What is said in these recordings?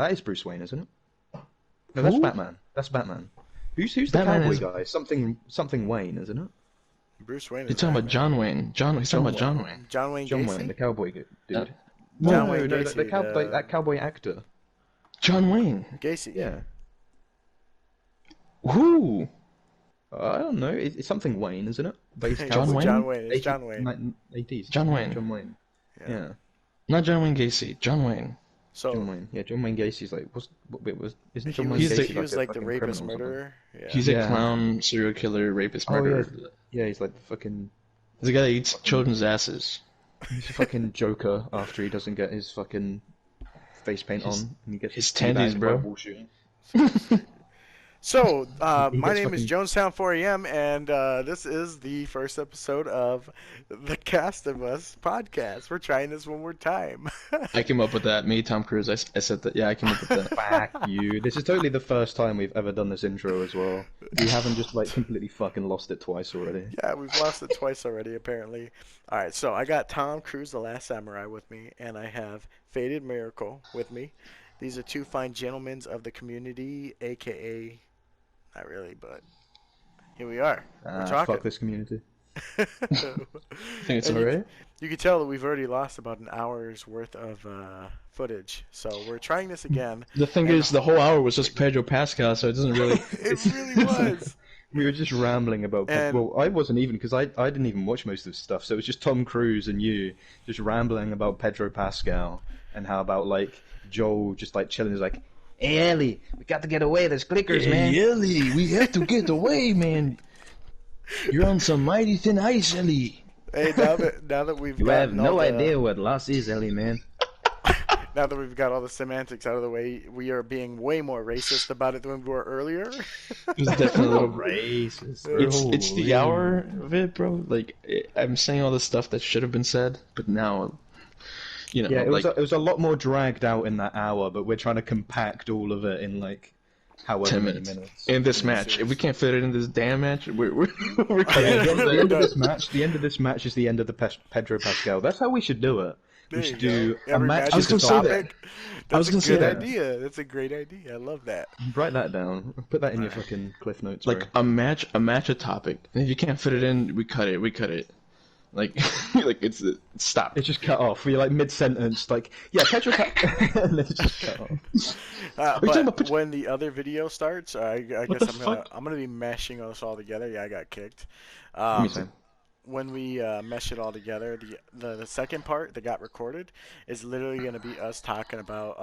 that is Bruce Wayne, isn't it? No, that's Who? Batman. That's Batman. Who's the Batman cowboy is- guy? Something Wayne, isn't it? Bruce Wayne. You're Is talking about Batman. John Wayne. He's talking about John Wayne. John Wayne John Gacy. Wayne, the cowboy dude. John No, Wayne no, Gacy, that cowboy actor. John Wayne. Gacy. Yeah. Who? I don't know. It's something Wayne, isn't it? Based John Wayne? John Wayne. It's John Wayne. 80s. John Wayne. John Wayne. Yeah. Not John Wayne Gacy. John Wayne. So John Wayne. Yeah, John Wayne Gacy's like isn't John Wayne was Gacy the- he was like the fucking rapist criminal or something? murderer. Yeah. He's a clown, serial killer, rapist, Oh, murderer. yeah, he's like the fucking He's the guy that eats children's asses. he's a fucking Joker after he doesn't get his fucking face paint on and he gets his teabagged tendies, bro. by wall shooting. So, He my gets name is fucking- Jonestown 4am, and this is the first episode of the Cast of Us podcast. We're trying this one more time. I came up with that. Me, Tom Cruise. I said that. Yeah, I came up with that. Fuck you. This is totally the first time we've ever done this intro as well. We haven't just like completely fucking lost it twice already. Yeah, we've lost it twice already, apparently. Alright, so I got Tom Cruise, the Last Samurai, with me, and I have FadedMiricle with me. These are two fine gentlemen of the community, aka... Not really, but here we are. We're talking. Fuck this community. I think it's And alright. You can tell that we've already lost about an hour's worth of footage, so we're trying this again. The thing is, the whole hour was just Pedro Pascal, so it doesn't really. It really was. We were just rambling about. And- Well, I wasn't even because I didn't even watch most of this stuff. So it was just Tom Cruise and you just rambling about Pedro Pascal and how about like Joel just like chilling. He's like, "Hey Ellie, we got to get away. There's clickers, man." Ellie, we have to get away, man. You're on some mighty thin ice, Ellie. Hey, now that we've You have gotten all no the- idea what loss is, Ellie, man. Now that we've got all the semantics out of the way, we are being way more racist about it than we were earlier. It's definitely a little. Racist. It's the hour of it, bro. Like I'm saying all the stuff that should have been said, but now, you know, Yeah, it like was a lot more dragged out in that hour, but we're trying to compact all of it in like however 10 many minutes. minutes. In this match, if we can't fit it in this damn match, we're The end of this match. The end of this match is the end of the Pedro Pascal. That's how we should do it. There We you should go. do a Every match. match is a gonna say that. topic. I was That's gonna a say good that. idea. That's a great idea. I love that. Write that down. Put that in your fucking cliff notes. like bro. a match, a topic. And if you can't fit it in, we cut it. Like, like it's stop. It's just cut off. You're like mid sentence, like yeah, Pedro Pascal, and then it's just cut off. you talking But about when the other video starts, I guess the I'm fuck? gonna be mashing us all together. Yeah, I got kicked. Me too. When we mesh it all together, the second part that got recorded is literally gonna be us talking about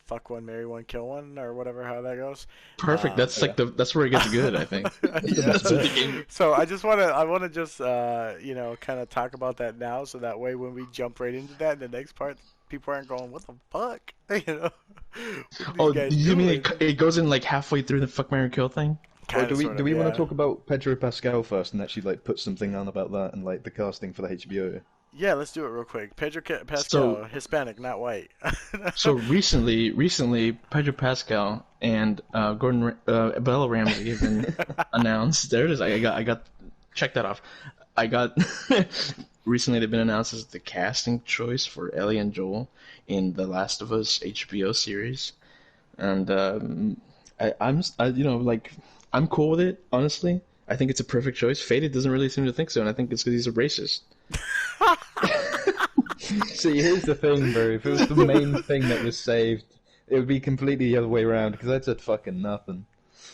fuck one, marry one, kill one, or whatever how that goes. Perfect. That's like that's where it gets good. I think. Yeah. That's what the game. So I wanna just kind of talk about that now, so that way when we jump right into that in the next part, people aren't going, what the fuck, you know? Oh, you mean it goes in like halfway through the fuck, marry, kill thing? Or do we want to talk about Pedro Pascal first and actually like put something on about that and like the casting for the HBO? Yeah, let's do it real quick. Pascal, So- Hispanic, not white. So recently, Pedro Pascal and Bella Ramsey have been announced. There it is. I got. Check that off. Recently they've been announced as the casting choice for Ellie and Joel in the Last of Us HBO series, and I'm cool with it. Honestly, I think it's a perfect choice. Faded doesn't really seem to think so, and I think it's because he's a racist. See, here's the thing, bro. If it was the main thing that was saved, it would be completely the other way around because I said fucking nothing.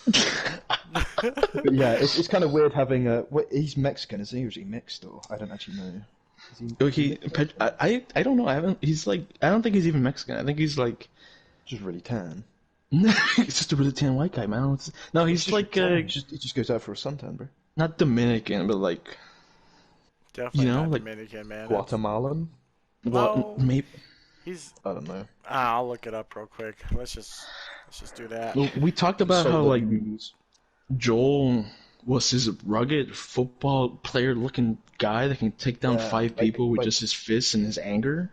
But yeah, it's kind of weird having a. He's Mexican. Is he usually mixed or I don't actually know. I don't know. I don't think he's even Mexican. I think he's like. Just really tan. He's just a really tan white guy, man. No, he's like he just goes out for a suntan, bro. not Dominican, but like Definitely You know, not like Dominican, man. Guatemalan. No. maybe. He's. I don't know. I'll look it up real quick. Let's just do that. Well, we talked about how like Joel was this rugged football player-looking guy that can take down Yeah, 5 people with like- just his fists and his anger.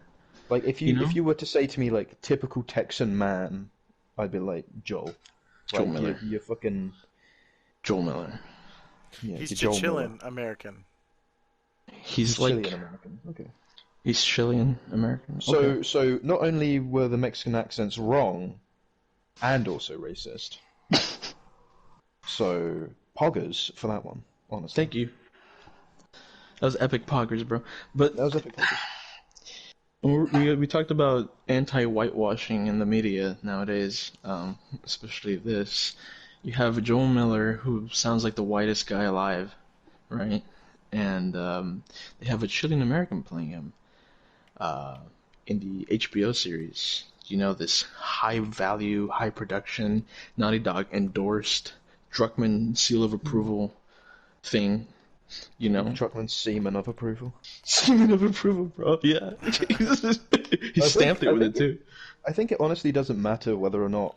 Like if You know? if you were to say to me like typical Texan man, I'd be like Joel. Joel Like, Miller. You're fucking. Joel Miller. Yeah, He's you're Joel Miller. Chilean American. He's like Chilean American. Okay. he's Chilean American. So Okay. so not only were the Mexican accents wrong, and also racist. So, poggers for that one, honestly. Thank you. That was epic poggers, bro. But That was epic poggers. we talked about anti-whitewashing in the media nowadays, especially this. You have Joel Miller, who sounds like the whitest guy alive, right? And they have a Chilean American playing him in the HBO series. You know, this high value, high production, Naughty Dog endorsed Druckmann seal of approval thing. You know, Truckman's semen of approval. semen of approval, bro. Yeah, he stamped it with it too. I think it honestly doesn't matter whether or not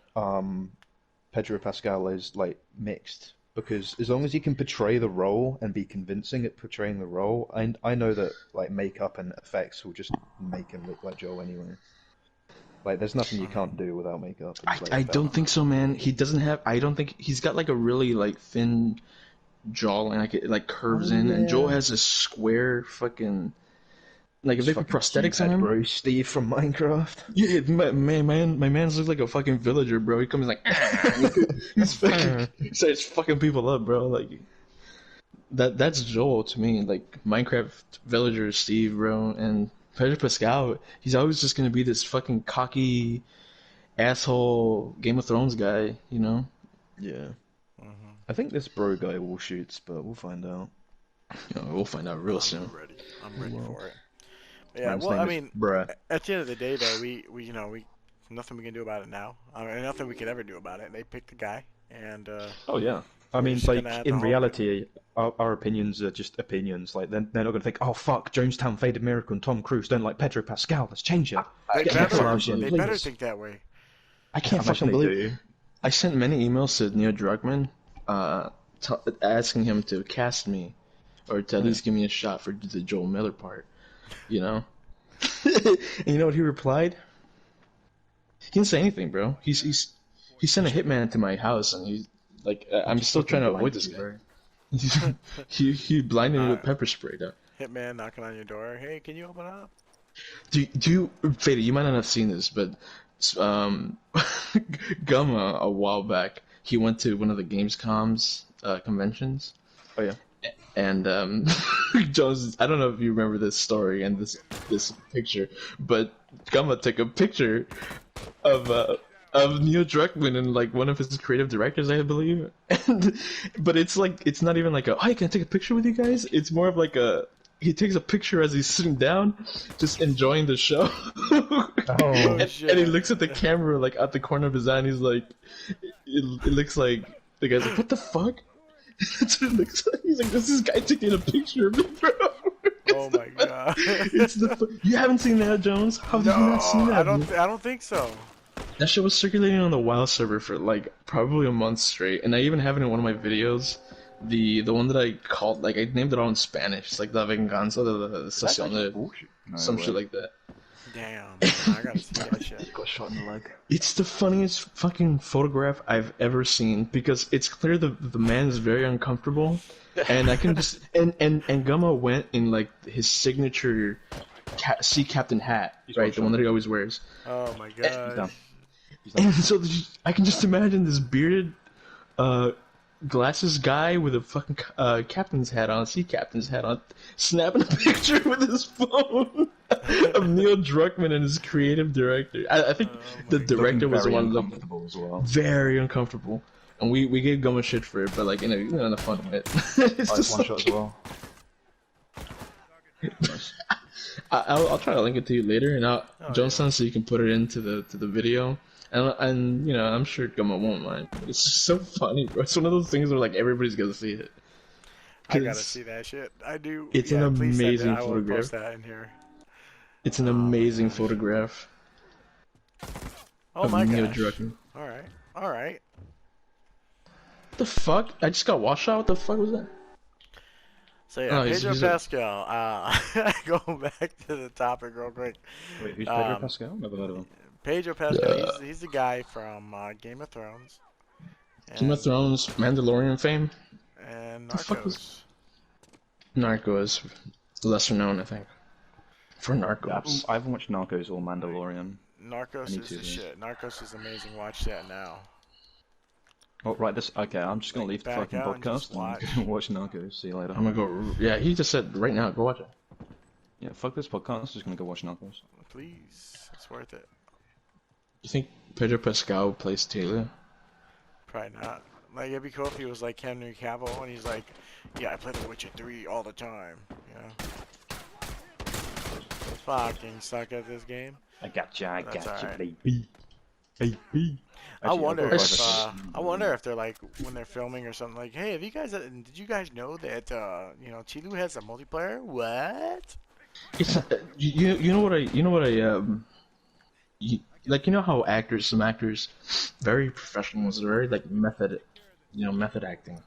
Pedro Pascal is like mixed, because as long as he can portray the role and be convincing at portraying the role, I know that like makeup and effects will just make him look like Joel anyway. Like, there's nothing you can't do without makeup. I don't think so, man. He doesn't have. I don't think he's got like a really like thin jawline, like it like curves in, and Joel has a square fucking. Like if they put prosthetics on him, bro, Steve from Minecraft. yeah, my man's looks like a fucking villager, bro. He comes like, he's fucking, he starts fucking people up, bro. Like that's Joel to me. Like Minecraft villager Steve, bro, and Pedro Pascal. He's always just gonna be this fucking cocky asshole Game of Thrones guy, you know? Yeah. I think this bro guy will shoots, but we'll find out. You know, we'll find out real soon. I'm ready for it. Yeah, Man's well, name I is mean, Bruh. at the end of the day, though, we nothing we can do about it now. I mean, nothing we could ever do about it. They picked the guy, and Oh yeah. I mean, just like gonna have to in hope reality, our opinions are just opinions. Like they're not gonna think, oh fuck, Jonestown, Faded Miracle, and Tom Cruise don't like Pedro Pascal. Let's change it. they Get better, Nicolas in, they please. better think that way. I can't imagine fucking they believe do. I sent many emails to Neil Druckmann, asking him to cast me, or to at least give me a shot for the Joel Miller part, you know? And you know what he replied? He didn't say anything, bro. He sent a hitman to my house, and he's like, I'm still trying to avoid this guy. he blinded me with pepper spray, though. Hitman knocking on your door. Hey, can you open up? Do you, Fada, you might not have seen this, but Gumma a while back, he went to one of the Gamescom's conventions. Oh yeah. And Jones, I don't know if you remember this story and this picture, but Gumma took a picture of Neil Druckmann and like one of his creative directors, I believe. But it's like it's not even like a, hey, can I take a picture with you guys? It's more of like a, he takes a picture as he's sitting down, just enjoying the show. And he looks at the camera like at the corner of his eye, and he's like, it looks like the guy's like, what the fuck? That's what it looks like. He's like, this is guy taking a picture of me, bro. Oh my god! You haven't seen that, Jones? How have you not seen that? I don't think so. That shit was circulating on the WoW server for like probably a month straight, and I even have it in one of my videos. The one that I called, like I named it all in Spanish. It's like La Venganza de la Estación de some shit like that. Damn, I gotta see that shit. Got shot in the leg. It's the funniest fucking photograph I've ever seen, because it's clear the man is very uncomfortable, and I can just and Gumma went in like his signature sea captain hat, right, the one that he always wears. Oh my god! And so I can just imagine this bearded, glasses guy with a fucking captain's hat on, sea captain's hat on, snapping a picture with his phone of Neil Druckmann and his creative director. I think the director was one of them. As well. Very uncomfortable, and we gave Gumma shit for it, but like in a fun way. It's just one shot as well. I'll try to link it to you later, and Johnson, so you can put it into the video. And you know, I'm sure Gumma won't mind. It's just so funny, bro. It's one of those things where like everybody's gonna see it. I gotta see that shit. I do. It's an please send it. amazing I will photograph. post that in here. It's an amazing photograph. Oh of my Neil gosh! Druckmann. All right, all right. What the fuck? I just got washed out. What the fuck was that? So yeah, Oh, Pedro he's Pascal. Going back to the topic real quick. Wait, who's Pedro Pascal? Never heard of him. Pedro Pascal. He's the guy from Game of Thrones. Game of Thrones, Mandalorian fame, and The fuck Narcos. was- Narcos, lesser known, I think. For Narcos. I haven't watched Narcos or Mandalorian. Narcos need is to, the man. shit. Narcos is amazing. Watch that now. Oh, right, okay, I'm just gonna leave the Back fucking out and just podcast and watch Narcos. See you later. I'm gonna go. Yeah, he just said right now. Go watch it. Yeah, fuck this podcast, just gonna go watch Narcos. Please, it's worth it. You think Pedro Pascal plays TLOU? Probably not. Like, it'd be cool if he was like Henry Cavill and he's like, yeah, I play The Witcher 3 all the time. You know? Fucking suck at this game. I gotcha, That's alright. baby. Baby. I wonder I'll go if private. I wonder if they're like when they're filming or something like, hey, have you guys did you guys know that you know TLOU has a multiplayer? What? It's you know what like you know how some actors, very professionals, very like method acting.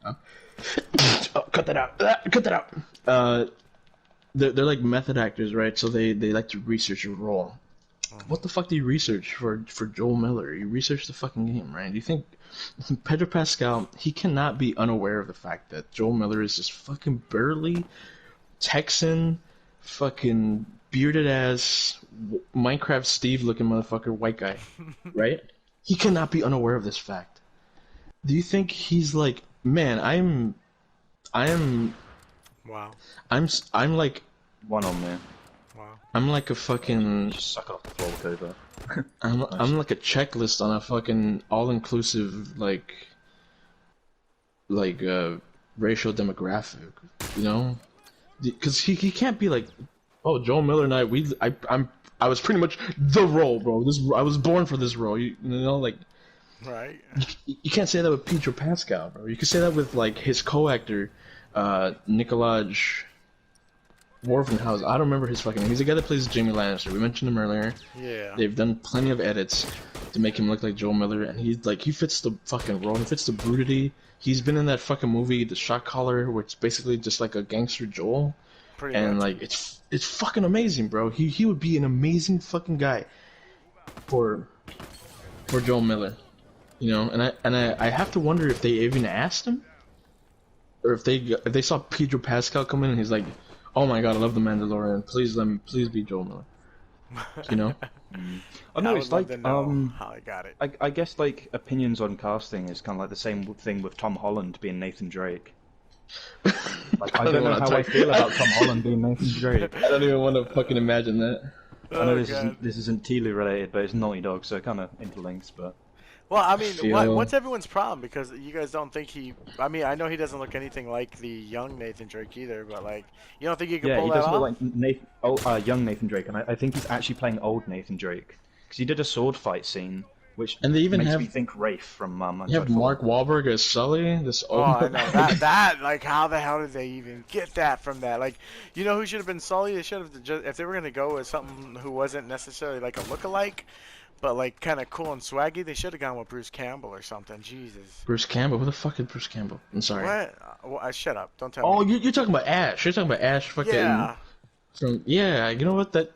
Oh, cut that out. Cut that out. They're like method actors, right? So they like to research a role. What the fuck do you research for Joel Miller? You research the fucking game, right? You think Pedro Pascal, he cannot be unaware of the fact that Joel Miller is this fucking burly Texan, fucking bearded ass Minecraft Steve looking motherfucker, white guy, right? He cannot be unaware of this fact. Do you think he's like, man, Wow. I'm like, One on me. Wow. I'm like a fucking, Just suck it off the floor with over. I'm like a checklist on a fucking all-inclusive racial demographic, you know? Because he can't be like, oh, Joel Miller and I was pretty much the role, bro. I was born for this role. You know, like Right. you can't say that with Pedro Pascal, bro. You can say that with like his co-actor, Nikolaj Worvenhouse. I don't remember his fucking name. He's the guy that plays Jamie Lannister. We mentioned him earlier. Yeah. They've done plenty of edits to make him look like Joel Miller, and he fits the fucking role. He fits the brutity. He's been in that fucking movie, The Shot Caller, where it's basically just like a gangster Joel. Pretty And much. like it's fucking amazing, bro. He would be an amazing fucking guy for Joel Miller, you know. And I have to wonder if they even asked him, or if they saw Pedro Pascal come in and he's like, oh my god, I love the Mandalorian. Please be Joel Miller. You know. I know I it's would love like to know how I got it. I guess like opinions on casting is kind of like the same thing with Tom Holland being Nathan Drake. Like I don't know how I feel about Tom Holland being Nathan Drake. I don't even want to fucking imagine that. I know Oh, God. this isn't TLOU related, but it's Naughty Dog, so it kind of interlinks. But Well, I mean, Feel- what's everyone's problem? Because you guys don't think he. I mean, I know he doesn't look anything like the young Nathan Drake either, but like, you don't think he can yeah, pull he that doesn't off? look like young Nathan Drake, and I think he's actually playing old Nathan Drake because he did a sword fight scene, which And they even makes have me think Rafe from you have Mark Wahlberg as Sully. This Oh, I know that. Like, how the hell did they even get that from that? Like, you know who should have been Sully? They should have just, if they were gonna go with something who wasn't necessarily like a lookalike, but like kind of cool and swaggy, they should have gone with Bruce Campbell or something. Jesus. Bruce Campbell. Who the fuck is Bruce Campbell? I'm sorry. What? Shut up! Don't tell Oh, me. you're talking about Ash. You're talking about Ash fucking Yeah, from you know what that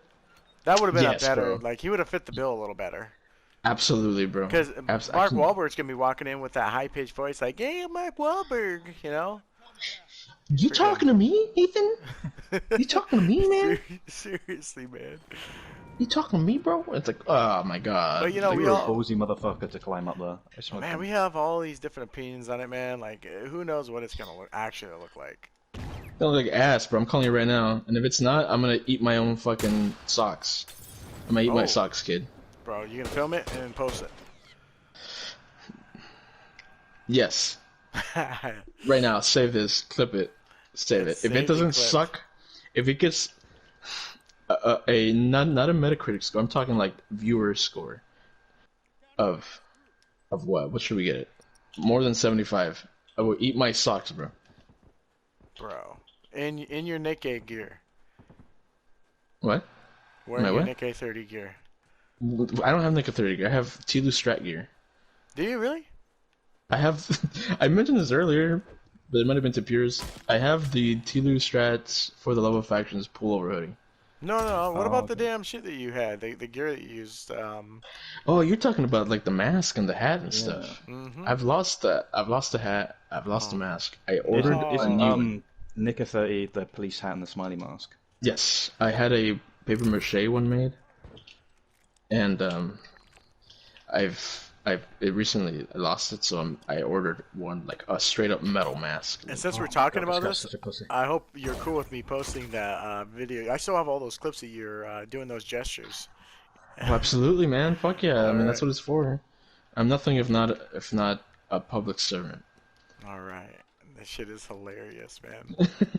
that would have been Yes, a better. bro. Like, he would have fit the bill a little better. absolutely, bro. Because Abs- Mark absolutely. Wahlberg's gonna be walking in with that high-pitched voice, like, "Hey, I'm Mark Wahlberg," you know. You talking to me, Ethan? You talking to me, man? Seriously, man. You talking to me, bro? It's like, oh my god. But you know, Like we you're a all. ballsy motherfucker to climb up there. I just want Man, to- we have all these different opinions on it, man. Like, who knows what it's gonna actually look like? Don't look like ass, bro. I'm calling you right now. And if it's not, I'm gonna eat my own fucking socks. I'm gonna eat my Oh. socks, kid. Bro, you gonna film it and post Yes. it? Right now, save this, clip it, save It's it. If saved it and doesn't clipped. suck, if it gets a not a Metacritic score, I'm talking like viewer score of what? What should we get it? More than 75. I will eat my socks, bro. Bro, in your Nikkei gear, What? wearing My your what? Nikkei 30 gear. I don't have Nika 30 gear. I have TLOU strat gear. Do you really? I have. I mentioned this earlier, but it might have been to Piers. I have the TLOU strats for the level factions pullover hoodie. No. What Oh, about the okay. damn shit that you had? The gear that you used. Oh, you're talking about like the mask and the hat and stuff. Mm-hmm. I've lost the hat. I've lost the mask. I ordered a Isn't new one. Nika 30 the police hat and the smiley mask? Yes, I had a paper mache one made. and I've it recently I lost it, so I ordered one like a straight up metal mask. And since Oh we're my talking God, about guy's this, such a pussy. I hope you're cool with me posting that video. I still have all those clips of you doing those gestures. Oh, absolutely, man. Fuck yeah. I All mean, that's right. what it's for. I'm nothing if not a public servant. All right. That shit is hilarious, man.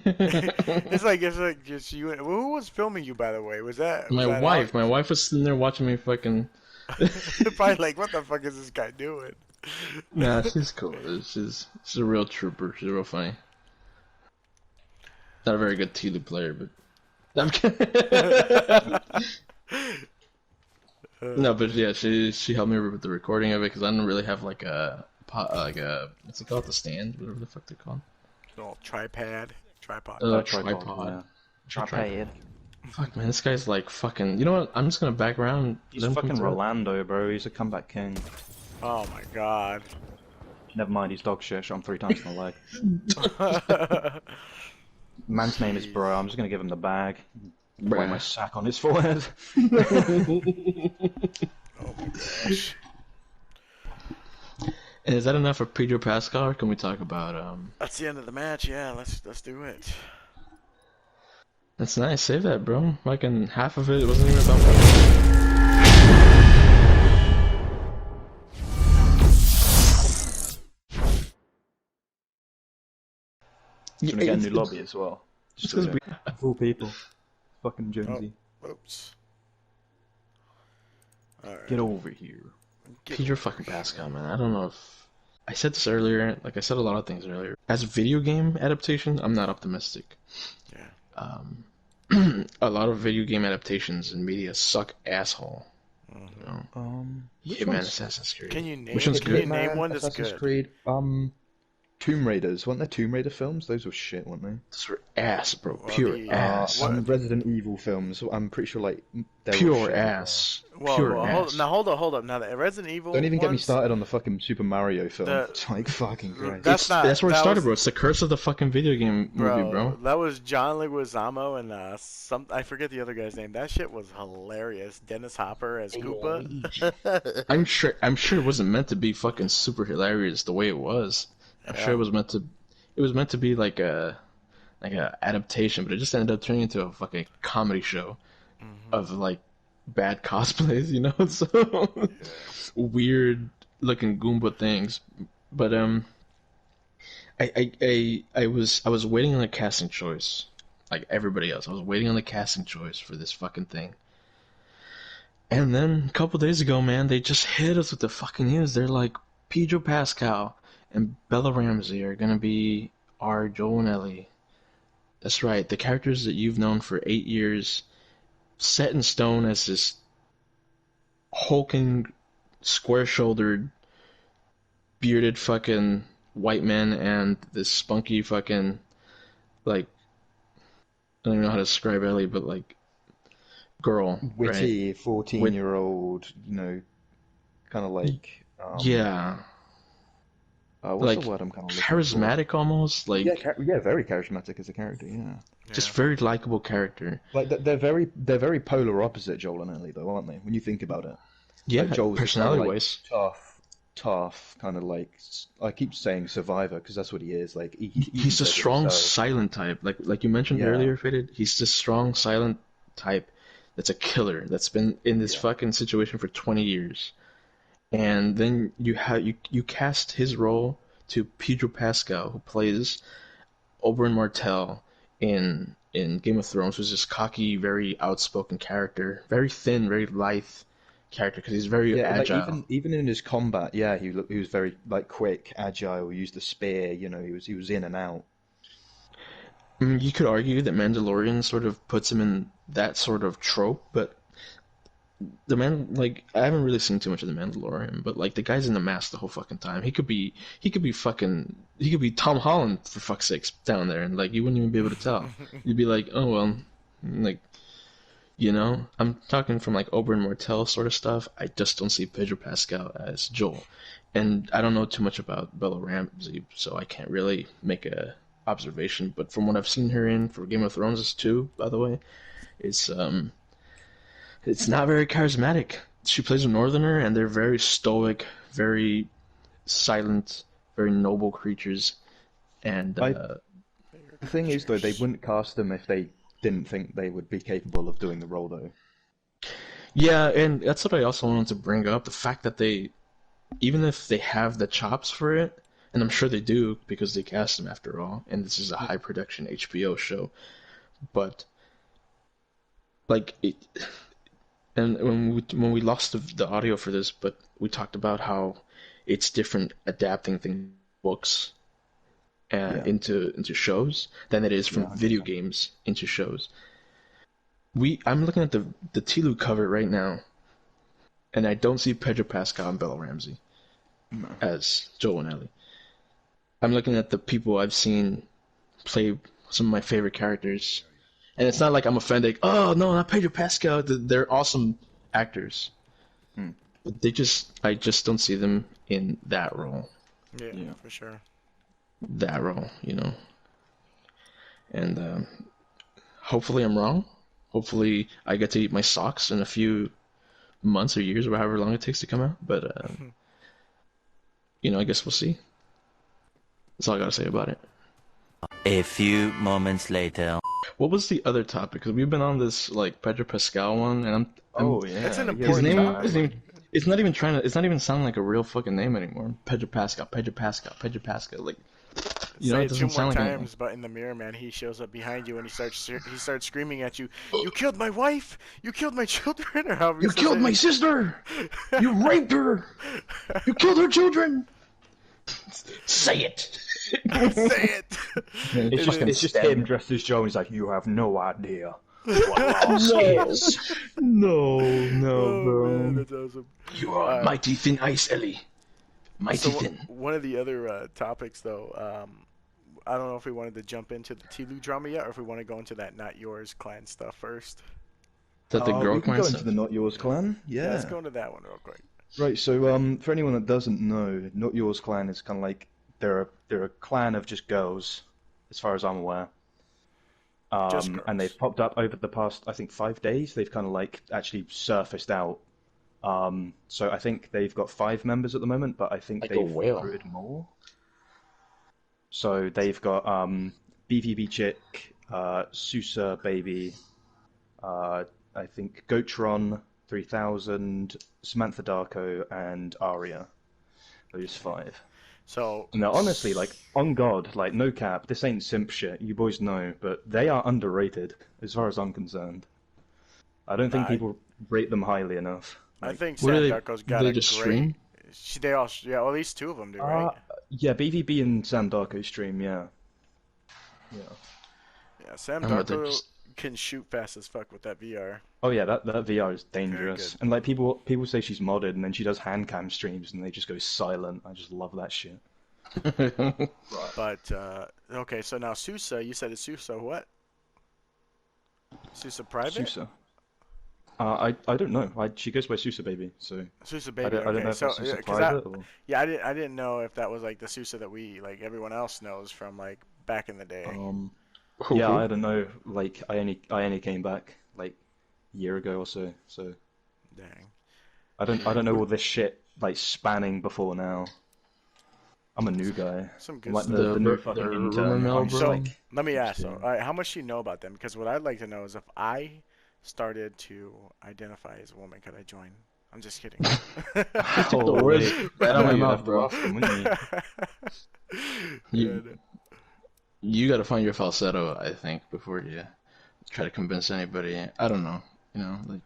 It's like just you. Who was filming you, by the way? Was My that wife, my Alex? wife was sitting there watching me fucking. Probably like, what the fuck is this guy doing? Nah, she's cool. She's a real trooper. She's real funny. Not a very good TLOU player, but I'm kidding. No, but yeah, she helped me with the recording of it because I don't really have like a what's it called, the stand, whatever the fuck they're called. No, tripod. Tripod. Yeah. Tripod. Fuck man, this guy's like fucking. You know what? I'm just gonna back around. He's Let him come fucking through. Rolando, bro. He's a comeback king. Oh my god. Never mind, he's dog shit. Shot him 3 times in the leg. Man's name is Bro. I'm just gonna give him the bag. Wear my sack on his forehead. Oh my gosh. And is that enough for Pedro Pascal, or can we talk about That's the end of the match. Yeah, let's do it. That's nice. Save that, bro. Fucking half of it wasn't even about that. He's gonna get a new lobby as well. Just because we. Full people. Fucking Jonesy. Oops. All right. Get over here. Pedro fucking Pascal, man. I don't know if I said this earlier. Like I said a lot of things earlier. As a video game adaptation, I'm not optimistic. Yeah. A lot of video game adaptations in media suck asshole. Mhm. You know? Which Hitman, one's- Assassin's Creed. Can you name? Which one's Can you good? name one that's Assassin's good? Creed. Tomb Raiders. Weren't there Tomb Raider films? Those were shit, weren't they? Those were ass, bro. Well, Pure the, ass. what- Resident Evil films. I'm pretty sure like they were Pure shit. ass. Well, Pure well, ass. hold up. Now the Resident Evil. Don't even get me ones, started on the fucking Super Mario film. The- It's like fucking great. That's not- That's where it that started, was- bro. It's the curse of the fucking video game movie, bro. That was John Leguizamo and I forget the other guy's name. That shit was hilarious. Dennis Hopper as Koopa. I'm sure it wasn't meant to be fucking super hilarious the way it was. I'm sure it was meant to be like a adaptation, but it just ended up turning into a fucking comedy show of like bad cosplays, you know? So weird looking Goomba things. But I was waiting on a casting choice. Like everybody else. I was waiting on the casting choice for this fucking thing. And then a couple days ago, man, they just hit us with the fucking news. They're like, Pedro Pascal and Bella Ramsey are gonna be our Joel and Ellie. That's right, the characters that you've known for 8 years, set in stone as this hulking, square-shouldered, bearded fucking white man and this spunky fucking, like, I don't even know how to describe Ellie, but like, girl, right? Witty 14-year-old, you know, kind of like Yeah. what's like the word I'm kind of charismatic almost, like yeah, very charismatic as a character. Yeah, just very likable character. like they're very polar opposite, Joel and Ellie, though, aren't they? When you think about it. Yeah, Like, Joel's just kinda, personality like, wise. tough, kind of like I keep saying survivor because that's what he is. Like He's a says it strong himself. silent type, like you mentioned Yeah. earlier, Faded. He's this strong silent type that's a killer that's been in this fucking situation for 20 years, and then you cast his role to Pedro Pascal, who plays Oberyn Martell in Game of Thrones, who's this cocky, very outspoken character, very thin, very lithe character because he's very Yeah, like agile. even in his combat, yeah, he was very like quick, agile. He used the spear, you know. He was in and out. I mean, you could argue that Mandalorian sort of puts him in that sort of trope, but like I haven't really seen too much of the Mandalorian, but like the guy's in the mask the whole fucking time. He could be Tom Holland for fuck's sakes down there, and like you wouldn't even be able to tell. You'd be like, oh well, like, you know. I'm talking from like Oberyn Martell sort of stuff. I just don't see Pedro Pascal as Joel, and I don't know too much about Bella Ramsey, so I can't really make a observation. But from what I've seen her in for Game of Thrones too, by the way, it's not very charismatic. she plays a northerner, and they're very stoic, very silent, very noble creatures. And The thing is, though, they wouldn't cast them if they didn't think they would be capable of doing the role, though. yeah, and that's what I also wanted to bring up, the fact that they, even if they have the chops for it, and I'm sure they do because they cast them after all, and this is a high production HBO show, but like it, and when we lost the audio for this, but we talked about how it's different adapting things, books, Yeah. into shows than it is from Yeah, video games into shows. I'm looking at the TLOU cover right now, and I don't see Pedro Pascal and Bella Ramsey No. as Joel and Ellie. I'm looking at the people I've seen play some of my favorite characters, and it's not like I'm offended. Oh no, not Pedro Pascal. They're awesome actors, but I just don't see them in that role. Yeah, for sure. That role, you know. And hopefully I'm wrong. Hopefully I get to eat my socks in a few months or years or however long it takes to come out. But you know, I guess we'll see. That's all I gotta say about it. A few moments later. What was the other topic? Because we've been on this like Pedro Pascal one, and Oh yeah. That's an Yeah, his important name topic. isn't even, it's not even trying to. It's not even sounding like a real fucking name anymore. Pedro Pascal, Pedro Pascal, Pedro Pascal. Like, you know, Say it it two doesn't more sound like times, but in the mirror, man, he shows up behind you and he starts screaming at you. You killed my wife. You killed my children. Or however You says killed it. my sister. You raped her. You killed her children. Say it. Say it. It's just him dressed as Joe, and he's like, "You have no idea what loss is." No, no, Oh bro. man, that's awesome. You are mighty thin ice, Ellie. Mighty So thin. one of the other topics, though, I don't know if we wanted to jump into the TLOU drama yet, or if we want to go into that NotYours clan stuff first. Is that the girl We can clan go stuff? into the NotYours clan. Yeah, Yeah. let's go into that one real quick. Right. So, for anyone that doesn't know, NotYours clan is kind of like they're a clan of just girls, as far as I'm aware. Just girls. And they've popped up over the past, I think, 5 days. They've kind of like actually surfaced out. So I think they've got 5 members at the moment, but I think Like a they've whale. recruited more. So they've got BVB Chick, Susa Baby, I think Gotron 3000, Samantha Darko, and Aria. Those 5. So No, honestly, like, on God, like, no cap, this ain't simp shit, you boys know, but they are underrated, as far as I'm concerned. I don't think people rate them highly enough. I think What Sam do Darko's they? got Do they a just great. stream? They all, yeah, well, at least 2 of them do, right? Yeah, BVB and Sam Darko stream, yeah. Yeah. Yeah, Sam I'm about to Darko just- can shoot fast as fuck with that VR. Oh yeah, that VR is dangerous. good. And like people say she's modded, and then she does hand cam streams, and they just go silent. I just love that shit. But okay, so now Susa, you said it's Susa what? Susa private? Susa. I don't know. She goes by Susa Baby, so Susa I baby. don't Okay, know if so that's Susa 'cause private or. yeah, I didn't know if that was like the Susa that we like everyone else knows from like back in the day. Yeah, I don't know. Like I only came back like a year ago or so. So Dang. I don't know all this shit like spanning before now. I'm a new guy. Some I'm good like stuff. the new The fucking rumor intern. mill, I'm just bro. like, Let me ask though. Yeah. All right, how much do you know about them? Because what I'd like to know is if I started to identify as a woman, could I join? I'm just kidding. The words right out of my You'd mouth, have to bro. ask them, wouldn't you? You got to find your falsetto, I think, before you try to convince anybody. I don't know, you know, like,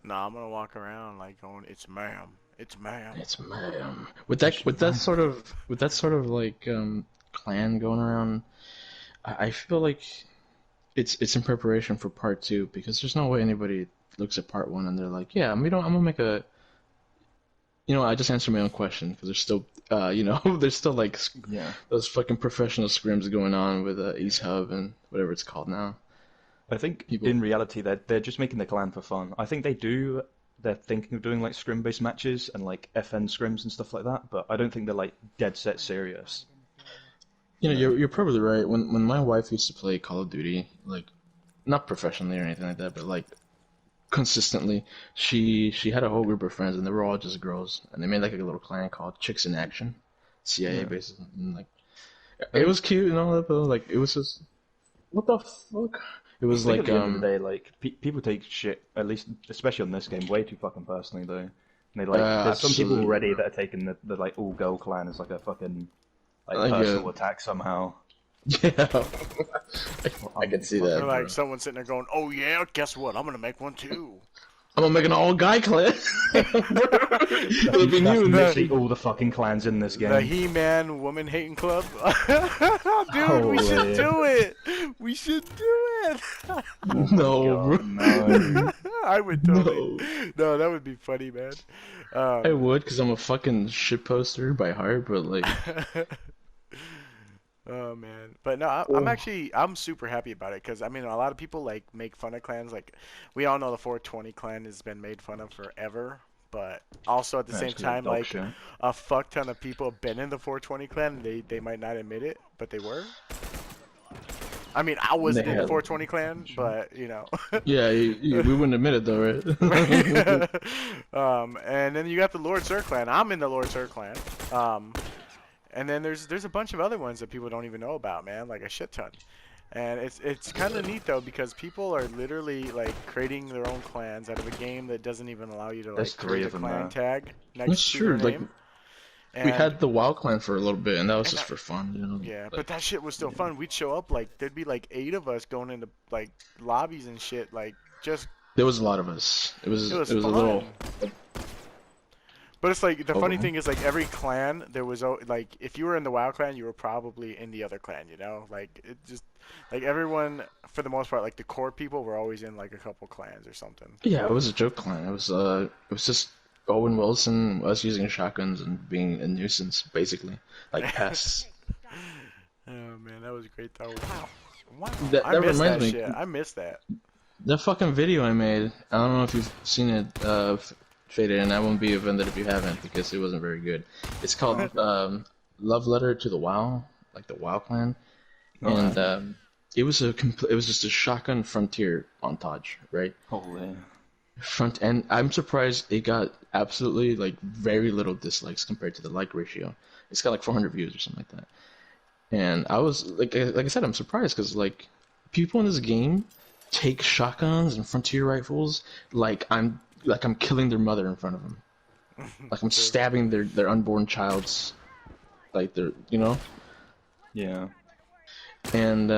Nah, I'm gonna walk around like going, "It's ma'am, it's ma'am." it's ma'am. With that sort of like clan going around, I feel like it's in preparation for part 2 because there's no way anybody looks at part 1 and they're like, yeah, I'm gonna make a. You know, I just answered my own question because there's still, you know, there's still like Yeah. those fucking professional scrims going on with East Hub and whatever it's called now. I think People- in reality they're just making the clan for fun. I think they're thinking of doing like scrim based matches and like FN scrims and stuff like that, but I don't think they're like dead set serious. You know, you're probably right. When my wife used to play Call of Duty, like not professionally or anything like that, but like consistently. She had a whole group of friends, and they were all just girls, and they made like a little clan called Chicks in Action, CIA Yeah. basically. And, like, it was cute and all that, but like it was just what the fuck. It was I think like at the end of the day, like people take shit, at least especially on this game, way too fucking personally though. And they like, there's some people absolutely, already bro. that are taking the like all girl clan as like a fucking like Like personal attack somehow. yeah, I can see that, Or bro. like someone sitting there going, "Oh yeah, guess what? I'm gonna make one too." I'm gonna make an all-guy clan. Flipping That's you, literally all the fucking clans in this The game. He-Man Woman Hating Club. Dude, we should Holy. do it. We should do it. No, bro. No. I would totally. No, that would be funny, man. I would, because I'm a fucking shitposter by heart, but like, Oh man, but no, I'm super happy about it because I mean a lot of people like make fun of clans. Like we all know the 420 clan has been made fun of forever, but also at the same Actually, time dog like shit. a fuck ton of people have been in the 420 clan. They might not admit it, but they were. I mean, I wasn't in the had- 420 clan, but you know. yeah, we wouldn't admit it though, right? And then you got the Lord Sir clan. I'm in the Lord Sir clan. And then there's a bunch of other ones that people don't even know about, man, like a shit ton. And it's kind of neat though because people are literally like creating their own clans out of a game that doesn't even allow you to like There's 3 create a of them clan now. tag next That's to true. your Like name. we And- had the WoW clan for a little bit, and that was And just for fun, you know. Yeah, Like, but that shit was still fun. We'd show up like there'd be like 8 of us going into like lobbies and shit, like just there was a lot of us. It was it was a fun. little. But it's like the funny Okay. thing is like every clan there was like if you were in the WoW clan you were probably in the other clan, you know? Like it just like everyone for the most part like the core people were always in like a couple clans or something. Yeah, it was a joke clan. It was just Owen Wilson, us using shotguns and being a nuisance, basically, like pests. Oh man, that was great though. Wow. That I miss that reminds me. shit. I miss that. The fucking video I made, I don't know if you've seen it, Faded, and I won't be offended if you haven't because it wasn't very good. It's called Love Letter to the WoW, like the WoW clan, and it was it was just a shotgun frontier montage, right? Holy. Front end. I'm surprised it got absolutely like very little dislikes compared to the like ratio. It's got like 400 views or something like that. And I was like I said, I'm surprised because like people in this game take shotguns and frontier rifles like I'm killing their mother in front of them, like I'm stabbing their unborn child's like their Yeah. and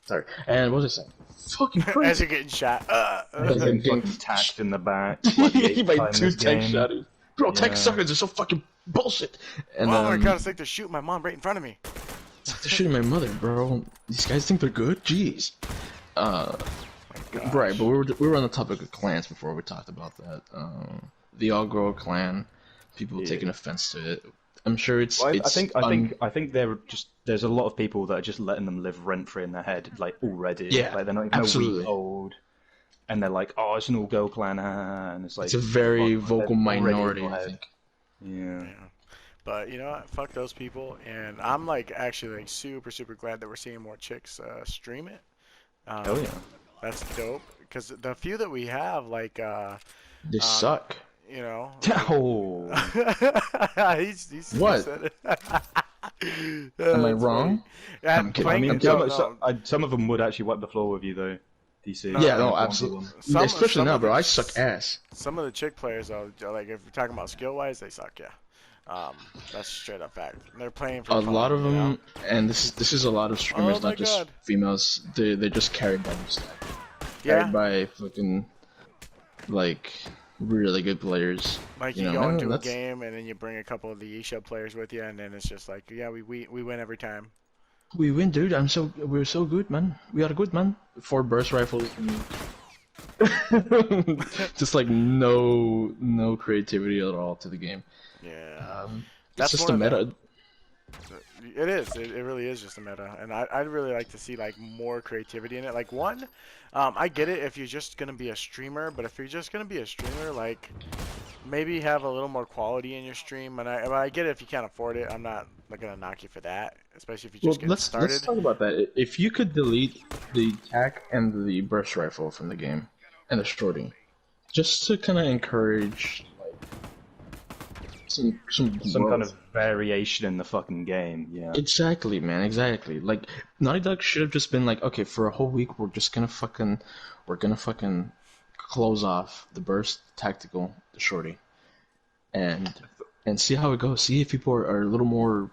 sorry, and what was I saying? Fucking As crazy. you're getting shot. Getting fucking tacked in the back. Like the eighth By time 2 this tank game. shotties. Bro, tank Yeah. shotguns are so fucking bullshit. And Oh my god, it's like they're shooting my mom right in front of me. it's like they're shooting my mother, bro. These guys think they're good? Jeez. Right, but we were on the topic of clans before we talked about that. The all-girl clan, people taking offense to it. I'm sure it's. Well, it's I think there's a lot of people that are just letting them live rent free in their head, like already. Yeah, like they're not even absolutely. a week old, and they're like, oh, it's an all girl clan, and it's like It's a very fuck, vocal they're already in minority, your I head. think. Yeah. But you know what? Fuck those people. And I'm like actually like super glad that we're seeing more chicks stream it. Oh yeah. That's dope. Because the few that we have, like, They suck. you know. Oh. he's What? said it. Am I wrong? Yeah, I'm kidding. I playing mean, them- some of them would actually wipe the floor with you though. DC. Yeah, no, Like, absolutely. Some- Especially some now, of bro. the- I suck ass. Some of the chick players, though, like if we're talking about skill wise, they suck. Yeah. That's straight up fact. They're playing for A fun, lot of you know? them, and this is a lot of streamers, Oh my not just God. females. They're just carried by themselves. Yeah. Carried by fucking like really good players. Like You you know, go man, into a that's- game and then you bring a couple of the eShop players with you, and then it's just like, yeah, we win every time. We win, dude. We're so good, man. We are good, man. 4 burst rifles. Just like no creativity at all to the game. Yeah. It's That's just a one of the- meta. It is. It really is just a meta, and I'd really like to see like more creativity in it. Like I get it if you're just gonna be a streamer, but if you're just gonna be a streamer, like maybe have a little more quality in your stream. And I get it if you can't afford it. I'm not like gonna knock you for that, especially if you're Well, just getting let's started. talk about that. If you could delete the tac and the burst rifle from the game, and the shorty, just to kind of encourage like some Some kind of growth. variation in the fucking game. Yeah. Exactly, man. Exactly. Like Naughty Dog should have just been like, okay, for a whole week, we're gonna fucking close off the burst, tactical, the shorty, and see how it goes. See if people are a little more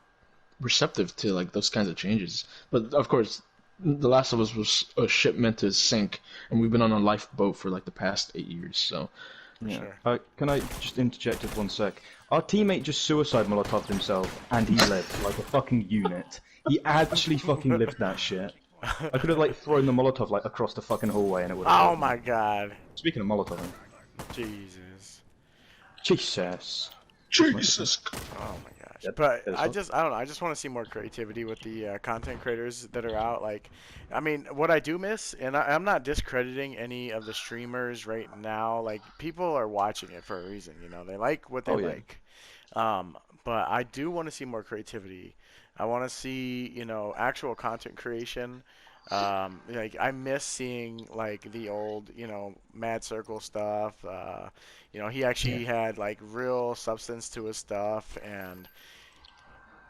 receptive to like those kinds of changes. But of course, The Last of Us was a ship meant to sink, and we've been on a lifeboat for like the past 8 years. So For Yeah. sure. Can I just interject with 1 sec? Our teammate just suicide molotoved himself, and he lived like a fucking unit. He actually fucking lived that shit. I could have like thrown the molotov like across the fucking hallway, and it would have. Oh my god. Speaking of molotoving, Jesus. Jesus. Jesus. Oh my gosh. Yep, But there's I one. just, I don't know. I just want to see more creativity with the content creators that are out. Like, I mean, what I do miss, and I'm not discrediting any of the streamers right now. Like, people are watching it for a reason, you know. They like what they Oh yeah. like. But I do want to see more creativity. I want to see, you know, actual content creation. Like I miss seeing like the old, you know, Mad Circle stuff. You know, he Yeah. actually had like real substance to his stuff, and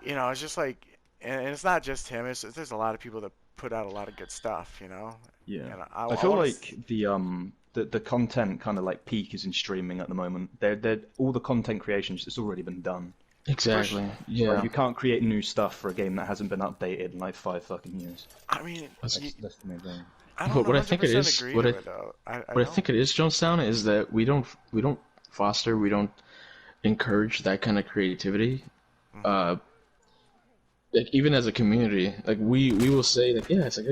you know, it's just like, and it's not just him. There's a lot of people that put out a lot of good stuff, you know. Yeah. And I I feel want to. like the content kind of like peak is in streaming at the moment. They're all the content creations. It's already been done. Exactly. Like Yeah. you can't create new stuff for a game that hasn't been updated in like 5 fucking years. I mean, That's the main thing. I But don't what I think it 100% is, agree what to I it though. I what I don't. think it is, Jonestown, is that we don't foster, we don't encourage that kind of creativity. Hmm. Uh, like even as a community, like we will say like, yeah, it's a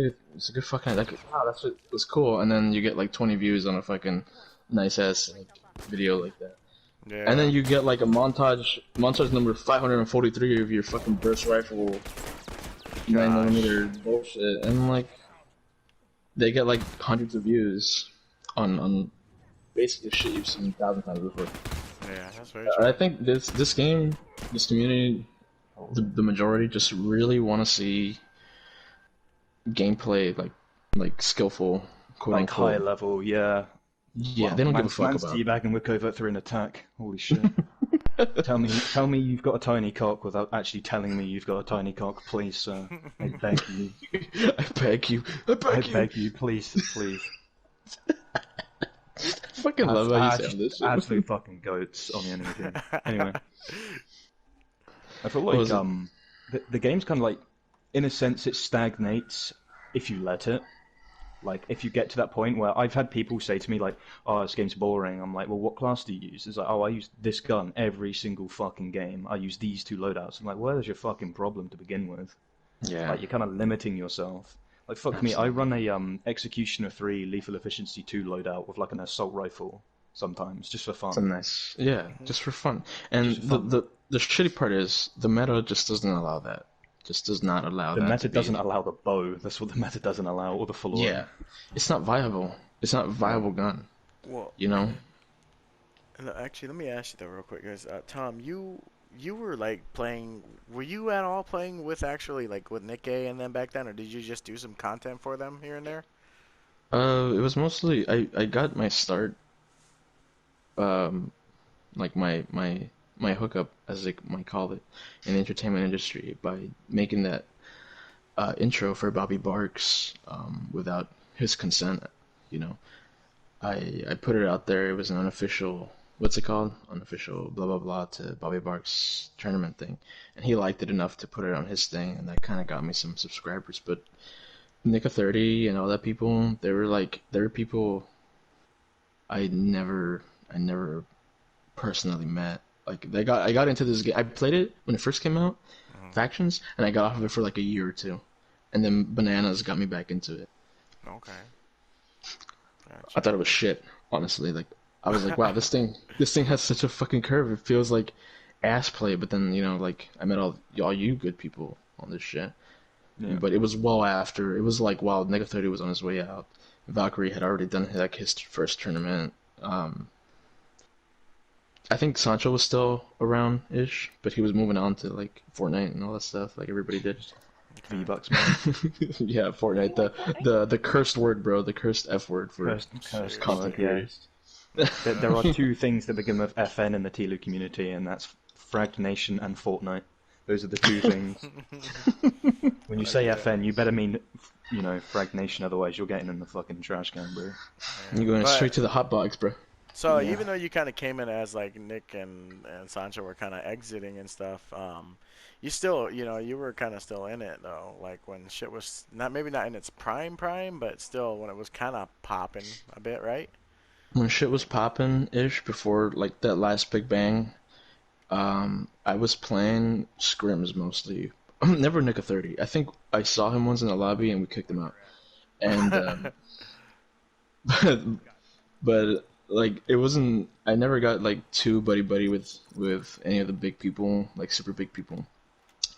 good fucking like, wow, that's it was cool, and then you get like 20 views on a fucking nice ass like video like that, and then Yeah. you get like a montage number 543 of your fucking burst rifle 9 millimeter Gosh. bullshit, and like they get like hundreds of views on basically shit you've seen 1,000 times before. Yeah, that's very I true. think this game, this community, the majority just really want to see gameplay like skillful, quote Like high unquote. level, yeah. Yeah, Wow, they don't give a man's fuck man's about. teabagging with covert through an attack. Holy shit. Tell me you've got a tiny cock without actually telling me you've got a tiny cock, please, sir. I beg you. I beg you. I I beg you. beg you, please, please. I fucking love how you Just sound this shit. absolute fucking goats on the enemy team. Anyway, I feel What like was it? the game's kind of like, in a sense, it stagnates if you let it. Like, if you get to that point where I've had people say to me, like, oh, this game's boring. I'm like, well, what class do you use? It's like, oh, I use this gun every single fucking game. I use these two loadouts. I'm like, where's your fucking problem to begin with? Yeah, Like, you're kind of limiting yourself. Like, fuck me, I run a Executioner 3 Lethal Efficiency 2 loadout with, like, an assault rifle sometimes, just for it's a fun. nice. Yeah, just for fun. And Just for fun. the shitty part is the meta just doesn't allow that. Just does not allow The that meta to be. doesn't allow the bow. That's what the meta doesn't allow, or the Yeah, Falloran. it's not viable. It's not a Yeah. viable gun. Well, You know. actually, let me ask you that real quick, guys. Tom, you were like playing. Were you at all playing with actually like with Nick A and them back then, or did you just do some content for them here and there? It was mostly I got my start, um, like my hookup, as they might call it, in the entertainment industry by making that intro for Bobby Barks, without his consent. You know, I put it out there. It was an unofficial, what's it called? Unofficial blah blah blah to Bobby Barks tournament thing, and he liked it enough to put it on his thing, and that kind of got me some subscribers. But Nika 30 and all that people, they were people I never personally met. Like I got into this game. I played it when it first came out, Mhm. Factions, and I got off of it for like a year or two, and then Bananas got me back into it. Okay, I gotcha. thought it was shit, honestly. Like I was like, wow, this thing has such a fucking curve. It feels like ass play, but then like I met all you good people on this shit. Yeah. But it was well after. It was like while Nega 30 was on his way out. Valkyrie had already done like his first tournament. Um, I think Sancho was still around ish, but he was moving on to like Fortnite and all that stuff, like everybody did. V-Bucks, man. Yeah, Fortnite, the cursed word, bro, the cursed F word for Cursed content word, yeah. creators. There are two things that begin with FN in the TLOU community, and that's Fragged Nation and Fortnite. Those are the two things. When you say FN, you better mean, you know, Fragged Nation, otherwise you're getting in the fucking trash can, bro. You're going straight to the hot box, bro. So Yeah. even though you kind of came in as like Nick and Sancho were kind of exiting and stuff, you still, you know, you were kind of still in it though. Like when shit was maybe not in its prime, but still when it was kind of popping a bit, right? When shit was popping ish before like that last Big Bang, I was playing scrims mostly. Never Nick a 30. I think I saw him once in the lobby and we kicked him out. And but like it wasn't. I never got like too buddy with any of the big people, like super big people.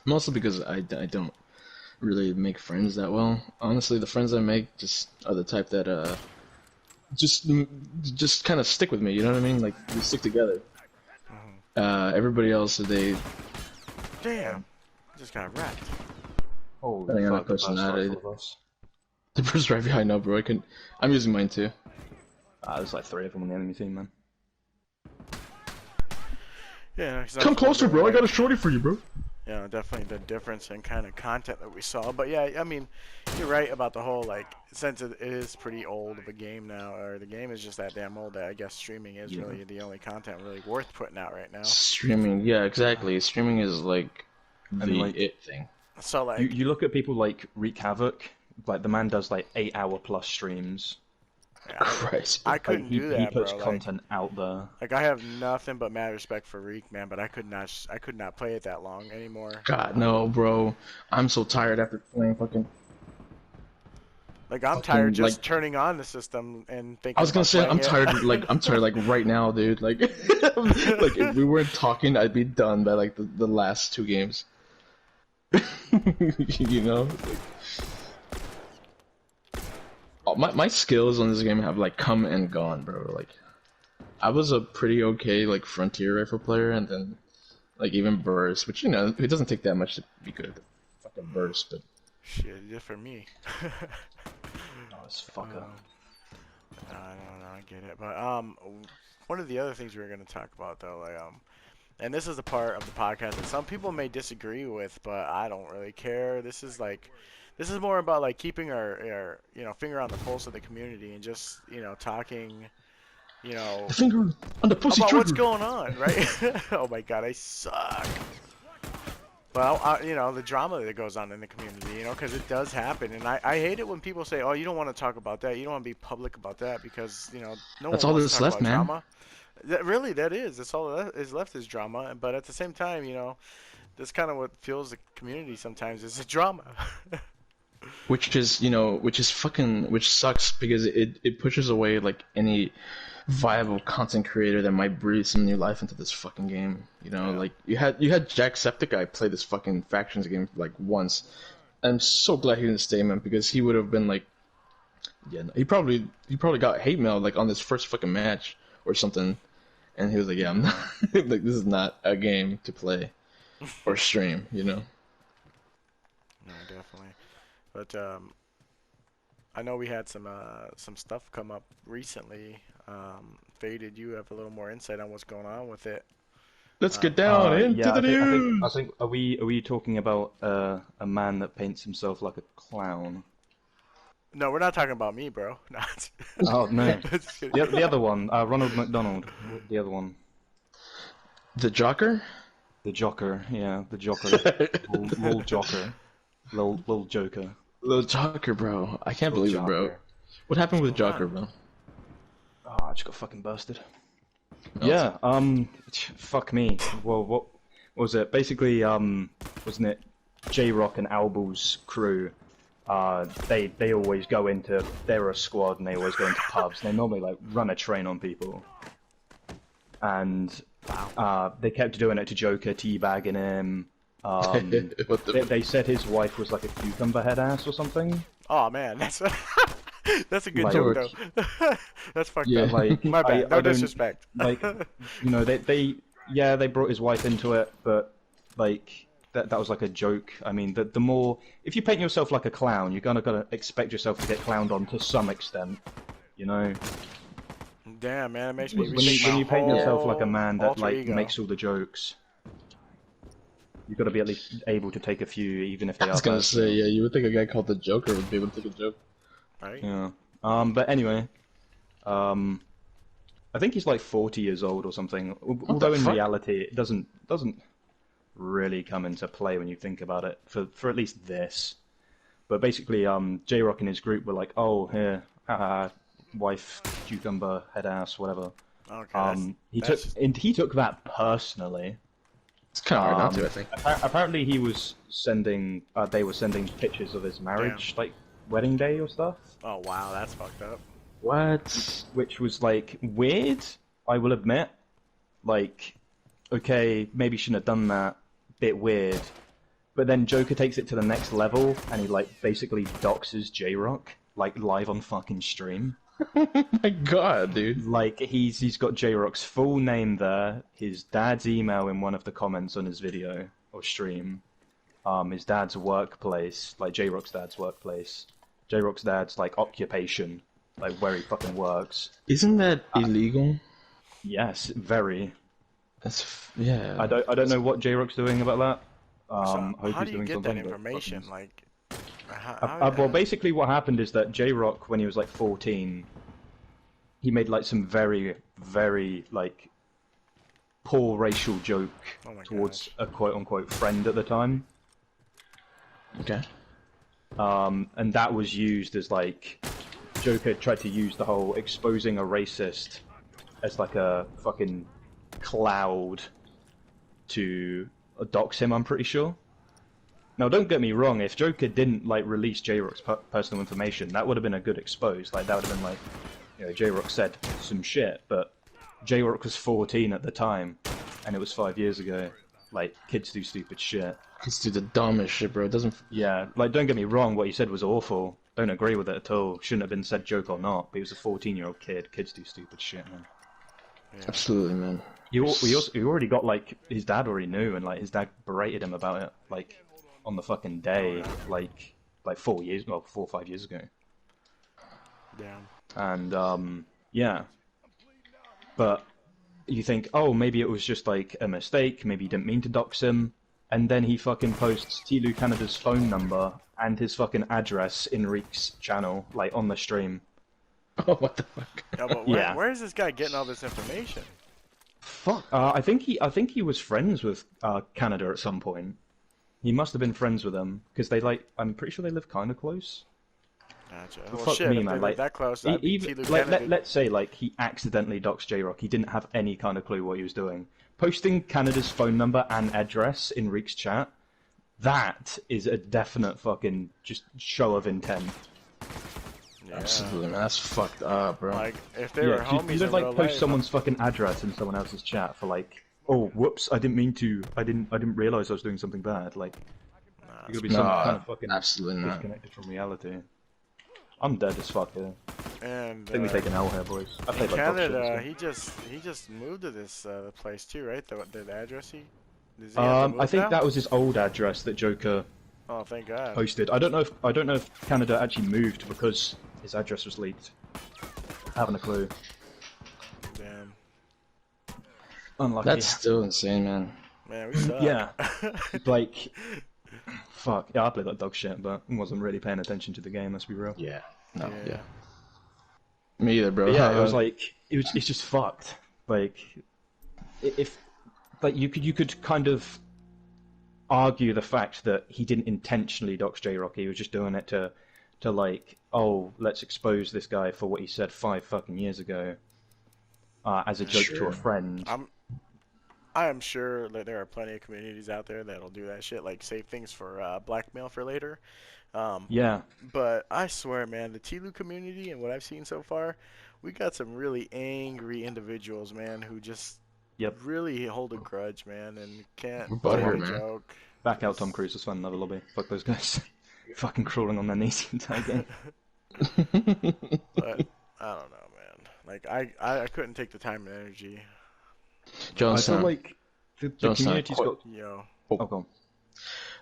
Mostly because I don't really make friends that well. Honestly, the friends I make just are the type that just kind of stick with me. You know what I mean? Like we stick together. Everybody else, they Damn, just got wrecked. Holy Depending on fuck, the the best personality. rifle of us. the first right behind. No, bro. I'm using mine too. There's like 3 of them on the enemy team, man. Yeah, 'cause I Come was closer, wondering, bro. I like, got a shorty for you, bro. you know, definitely the difference in kind of content that we saw. But yeah, I mean, you're right about the whole, like, since it is pretty old of a game now, or the game is just that damn old, that I guess streaming is really the only content really worth putting out right now. Streaming, yeah, exactly. Streaming is like the like, it thing. So, like, You look at people like Wreak Havoc, like the man does like 8-hour plus streams. Christ. I couldn't he, do that, he puts bro. content out there. Like, I have nothing but mad respect for Reek, man, but I could not play it that long anymore. God, no, bro. I'm so tired after playing fucking. Like, I'm Fucking, tired just like- turning on the system and thinking. I was gonna about say I'm playing it. tired. I'm tired. Like right now, dude. Like, like if we weren't talking, I'd be done by like the last 2 games. You know. Oh, my skills on this game have like come and gone, bro. Like, I was a pretty okay like frontier rifle player, and then like even burst, which you know it doesn't take that much to be good at the fucking burst, but. Shit, just for me. Oh, it's fucker. I don't know, I get it. But one of the other things we were gonna talk about though, like and this is the part of the podcast that some people may disagree with, but I don't really care. This is more about like keeping our you know, finger on the pulse of the community and just, you know, talking, you know, The finger on the pussy about trigger. what's going on, right? Oh my god, I suck. Well, you know, the drama that goes on in the community, you know, because it does happen, and I hate it when people say, "Oh, you don't want to talk about that. You don't want to be public about that," because you know, no That's one all wants that's to talk left, about man. drama. That is. That's all that is left is drama. But at the same time, you know, that's kind of what fuels the community sometimes is the drama. Which is, you know, which sucks because it pushes away like any viable content creator that might breathe some new life into this fucking game. You know, Yeah. like you had Jacksepticeye play this fucking factions game like once. I'm so glad he didn't stay, man, because he would have been like, yeah, he probably got hate mail like on this first fucking match or something, and he was like, yeah, I'm not like this is not a game to play or stream, you know. No, definitely. But I know we had some stuff come up recently. Faded, you have a little more insight on what's going on with it. Let's get down into yeah, the news. I think are we talking about a man that paints himself like a clown? No, we're not talking about me, bro. Not. Oh no, Just kidding. the other one, Ronald McDonald, the other one, The Jocker? the Jocker, yeah, the Jocker, little Jocker, little Joker. The Jocker, bro. I can't believe it, bro. Jocker. What happened with What's going Jocker, on? bro? Oh, I just got fucking busted. No, Yeah, fuck me. Well, what was it? Basically, wasn't it J-Rock and Albul's crew? They always go into, they're a squad and they always go into pubs. They normally like run a train on people. And they kept doing it to Joker, teabagging him. What the? They said his wife was like a cucumber head ass or something. Oh man, that's That's a good Like, joke though. That's fucked Yeah. up. like My bad. No I don't disrespect. like, they brought his wife into it, but like that was like a joke. I mean, the more if you paint yourself like a clown, you're gotta expect yourself to get clowned on to some extent, you know. Damn, man, it makes me When rethink my you paint yourself like a whole man that alter like ego. makes all the jokes, you've got to be at least able to take a few, even if they I are was gonna personal. say, yeah, you would think a guy called the Joker would be able to take a joke. Right? Yeah. But anyway, I think he's like 40 years old or something. Although in fuck? reality, it doesn't really come into play when you think about it for at least this. But basically, J-Rock and his group were like, "Oh, here, wife, cucumber, head ass, whatever." Okay. He took that personally. It's kind of hard not to, I think. Apparently, he was sending. They were sending pictures of his marriage, like wedding day or stuff. Oh wow, that's fucked up. What? Which was like weird, I will admit. Like, okay, maybe shouldn't have done that. Bit weird. But then Joker takes it to the next level, and he like basically doxes J-Rock, like live on fucking stream. Oh my god, dude. Like he's got J-Rock's full name there, his dad's email in one of the comments on his video or stream, his dad's workplace, like J-Rock's dad's workplace, J-Rock's dad's like occupation, like where he fucking works. Isn't that illegal? Yes, very. Yeah. I don't know what J-Rock's doing about that. So Hope how he's do you doing get something, that but information? fucking- Like, Well, basically what happened is that J-Rock, when he was like 14, he made like some very, very like poor racial joke Oh my towards gosh. a quote-unquote friend at the time. Okay. And that was used as like Joker tried to use the whole exposing a racist as like a fucking cloud to dox him, I'm pretty sure. Now, don't get me wrong, if Joker didn't like release J-Rock's personal information, that would have been a good expose. Like, that would have been like, you know, J-Rock said some shit, but J-Rock was 14 at the time, and it was 5 years ago. Like, kids do stupid shit. Kids do the dumbest shit, bro. It doesn't. Yeah, like, don't get me wrong, what he said was awful. Don't agree with it at all. Shouldn't have been said joke or not, but he was a 14-year-old kid. Kids do stupid shit, man. Yeah. Absolutely, man. You already got, like, his dad already knew, and, like, his dad berated him about it, like, on the fucking day, like 4 or 5 years ago. Damn. And, yeah. But you think, oh, maybe it was just, like, a mistake, maybe he didn't mean to dox him, and then he fucking posts TLOU Canada's phone number and his fucking address in Reek's channel, like, on the stream. Oh, what the fuck? Yeah, but Yeah. where is this guy getting all this information? Fuck. I think he was friends with Canada at some point. He must have been friends with them because they like. I'm pretty sure they live kind of close. Gotcha. Well, Well, fuck shit, me, if man, they like, live that close, I'd be Even TLOU like, Canada. let's say like he accidentally doxed J-Rock. He didn't have any kind of clue what he was doing. Posting Canada's phone number and address in Reek's chat. That is a definite fucking just show of intent. Yeah. Absolutely, man. That's fucked up, bro. Like, if they were Yeah, homies you in don't like real post life, someone's fucking address in someone else's chat for like, oh, whoops, I didn't mean to. I didn't realize I was doing something bad. Like, you gotta be some kind of fucking absolutely not. disconnected from reality. I'm dead as fuck here. and I think we take an L here, boys. I played like dog shit Canada, this game. he just moved to this place too, right? The address he. Does he have to move I think now? that was his old address that Joker Oh, thank God. posted. I don't know if Canada actually moved because his address was leaked. Haven't a clue. Damn. Unlucky. That's still insane, man. Man, we suck. Yeah. Like, fuck. Yeah, I played like dog shit, but wasn't really paying attention to the game. Let's be real. Yeah. No. Yeah. Yeah. Me either, bro. But yeah, it was like it's just fucked. Like, if like you could kind of argue the fact that he didn't intentionally dox J-Rock. He was just doing it to like, oh, let's expose this guy for what he said 5 fucking years ago, as a joke to a friend. I am sure that there are plenty of communities out there that'll do that shit, like save things for blackmail for later. Yeah. But I swear, man, the TLOU community and what I've seen so far, we got some really angry individuals, man, who just Yep. really hold a grudge, man, and can't We're take butthurt, a man. joke. Back out Tom Cruise was fun. Another lobby. Fuck those guys. Fucking crawling on their knees the entire game. But I don't know, man. Like I couldn't take the time and energy. I Jonestown. feel like the Jonestown, community's got. Yo. Oh, go on.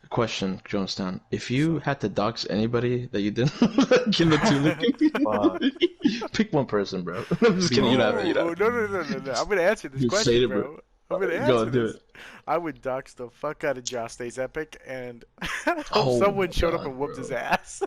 Question, Jonestown. If you had to dox anybody that you didn't like in the community, pick one person, bro. I'm just kidding. You don't have to. You don't have to. No. I'm gonna answer this You question, say it, bro. bro. I'm gonna Go, answer do this. it. I would dox the fuck out of Josh Stays Epic and hope Oh someone my showed up God, and whooped bro. his ass.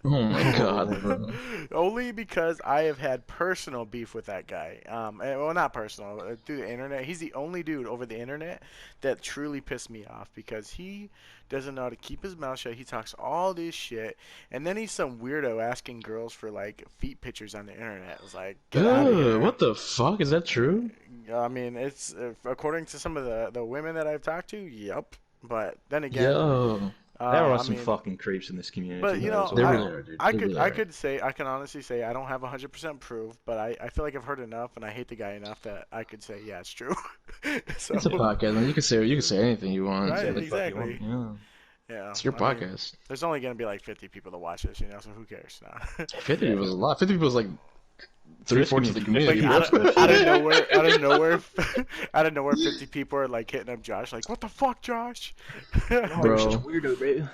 Oh my God, bro. Only because I have had personal beef with that guy. Well, not personal, through the internet. He's the only dude over the internet that truly pissed me off because he doesn't know how to keep his mouth shut. He talks all this shit, and then he's some weirdo asking girls for like feet pictures on the internet. It's like, get out of here. What the fuck? Is that true? I mean, it's according to some of the women that I've talked to, yep. But then again, Yo. There are I some mean, fucking creeps in this community. but you though, know, as They well. really are, dude. They really are. I can honestly say I don't have 100% proof, but I feel like I've heard enough, and I hate the guy enough that I could say, yeah, it's true. So, It's a podcast, man. You can say anything you want. Right, Say the fuck you exactly. want, yeah, It's your I mean, podcast. there's only gonna be like 50 people to watch this, so who cares? Nah. 50 people is a lot. 50 people is like 3/4 of the community. Like, bro. out of nowhere, out of nowhere, 50 people are like hitting up Josh, like, what the fuck, Josh? yeah. Bro. You're such a weirdo, bro.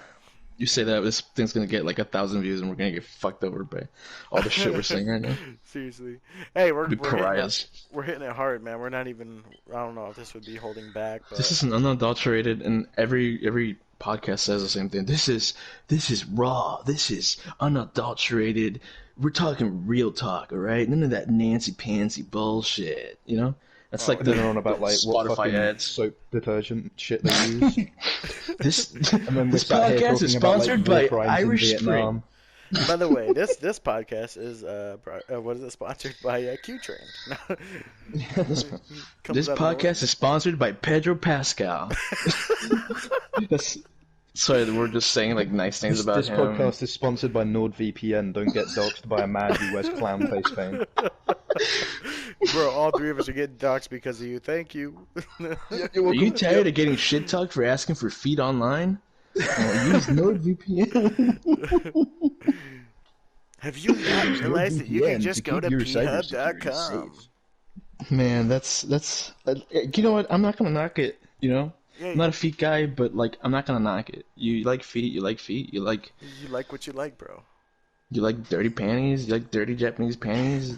You say that, this thing's gonna get like 1,000 views, and we're gonna get fucked over by all the shit we're saying right now. Seriously. Hey, The pariahs. we're hitting it hard, man. We're not even. I don't know if this would be holding back, but This is an unadulterated, and every podcast says the same thing. This is raw. This is unadulterated. We're talking real talk, all right? None of that Nancy Pansy bullshit. You know, that's like They're the on about like what Spotify fucking ads. soap detergent shit they use. This And then we're this sat here podcast is talking about, like, sponsored war by crimes in Irish Vietnam. Spring. by the way, this podcast is what is it sponsored by Q Train? This podcast is sponsored by Pedro Pascal. That's, sorry, we're just saying like nice things about This him. podcast is sponsored by NordVPN. Don't get doxxed by a man who wears clown face paint. Bro, all three of us are getting doxxed because of you. Thank you. Are you tired of getting shit talked for asking for feet online? Use NordVPN. Have you not realized that you can VPN just to go to keep your cybersecurity phub.com? safe. Man, that's you know what? I'm not gonna knock it. You know, Yeah, I'm not a feet guy, but like I'm not gonna knock it. You like feet, you like feet, you like what you like, bro. dirty panties, you like dirty Japanese panties.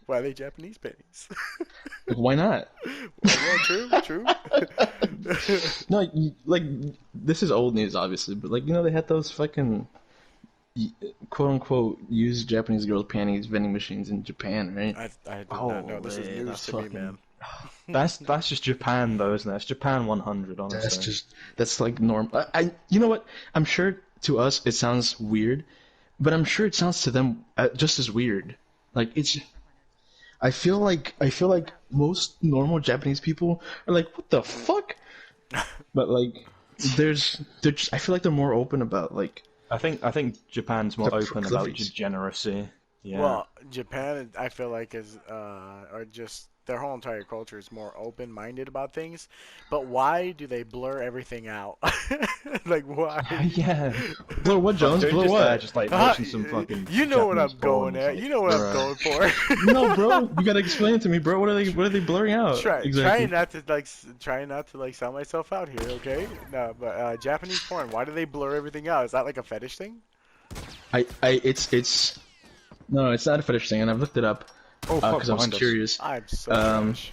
Why are they Japanese panties? Like, why not? Yeah, true. No, like this is old news, obviously, but like you know they had those fucking quote unquote used Japanese girls panties vending machines in Japan, right? I did not know. This is Holy, news that's to me, fucking- man. That's just Japan, though, isn't it? It's Japan 100, honestly. That's like norm. You know what? I'm sure to us it sounds weird, but I'm sure it sounds to them just as weird. Like it's. I feel like most normal Japanese people are like, what the fuck? But like, I feel like they're more open about like. I think Japan's more The open about proclivities. degeneracy. Yeah. Well, Japan, I feel like is or just their whole entire culture is more open-minded about things. But why do they blur everything out? Like why? yeah. Blur what, Jones? Don't Blur just, what? just like watching some fucking. You know what I'm Japanese going porn, at. like, You know what I'm bruh. going for. No, bro, you gotta explain it to me, bro. What are they blurring out? Trying not to like sell myself out here, okay? No, but Japanese porn. Why do they blur everything out? Is that like a fetish thing? It's no, it's not a fetish thing, and I've looked it up Oh, fuck, because I was behind us. curious. I'm so Um, trash.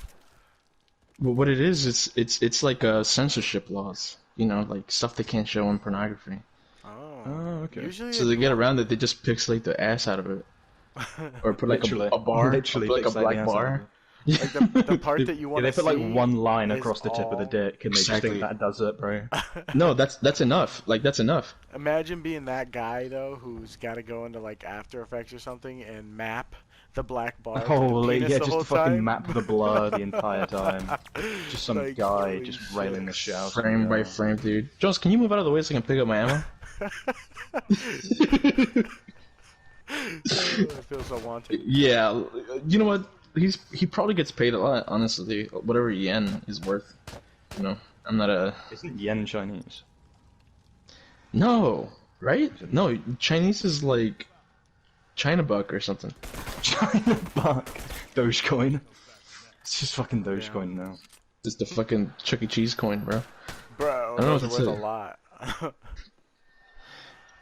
But what it is, it's like censorship laws. You know, like stuff they can't show in pornography. Oh, Oh, okay. Usually, So to get around it, they just pixelate the ass out of it, or put like Literally. a bar, Literally put like a pixelate the black ass bar. out of like the part that you Yeah, want they to put like see one line is across the tip of the all- dick, and they just Exactly. think that does it, bro. No, that's enough. Like that's enough. Imagine being that guy though, who's got to go into like After Effects or something and map the black bar. to the Holy, penis yeah, the just whole to fucking time. map the blur the entire time. Just some Like, guy holy just shit. railing the shit out. Frame by frame, dude. Jones, can you move out of the way so I can pick up my ammo? I feel so wanted. Yeah, you know what? He probably gets paid a lot, honestly. Whatever yen is worth. You know, I'm not a Isn't yen Chinese? no, right? No, Chinese is like China buck or something. China buck. Dogecoin. It's just fucking Dogecoin now. It's the fucking Chuck E. Cheese coin, bro. Bro, I don't know those what are to worth a say. lot.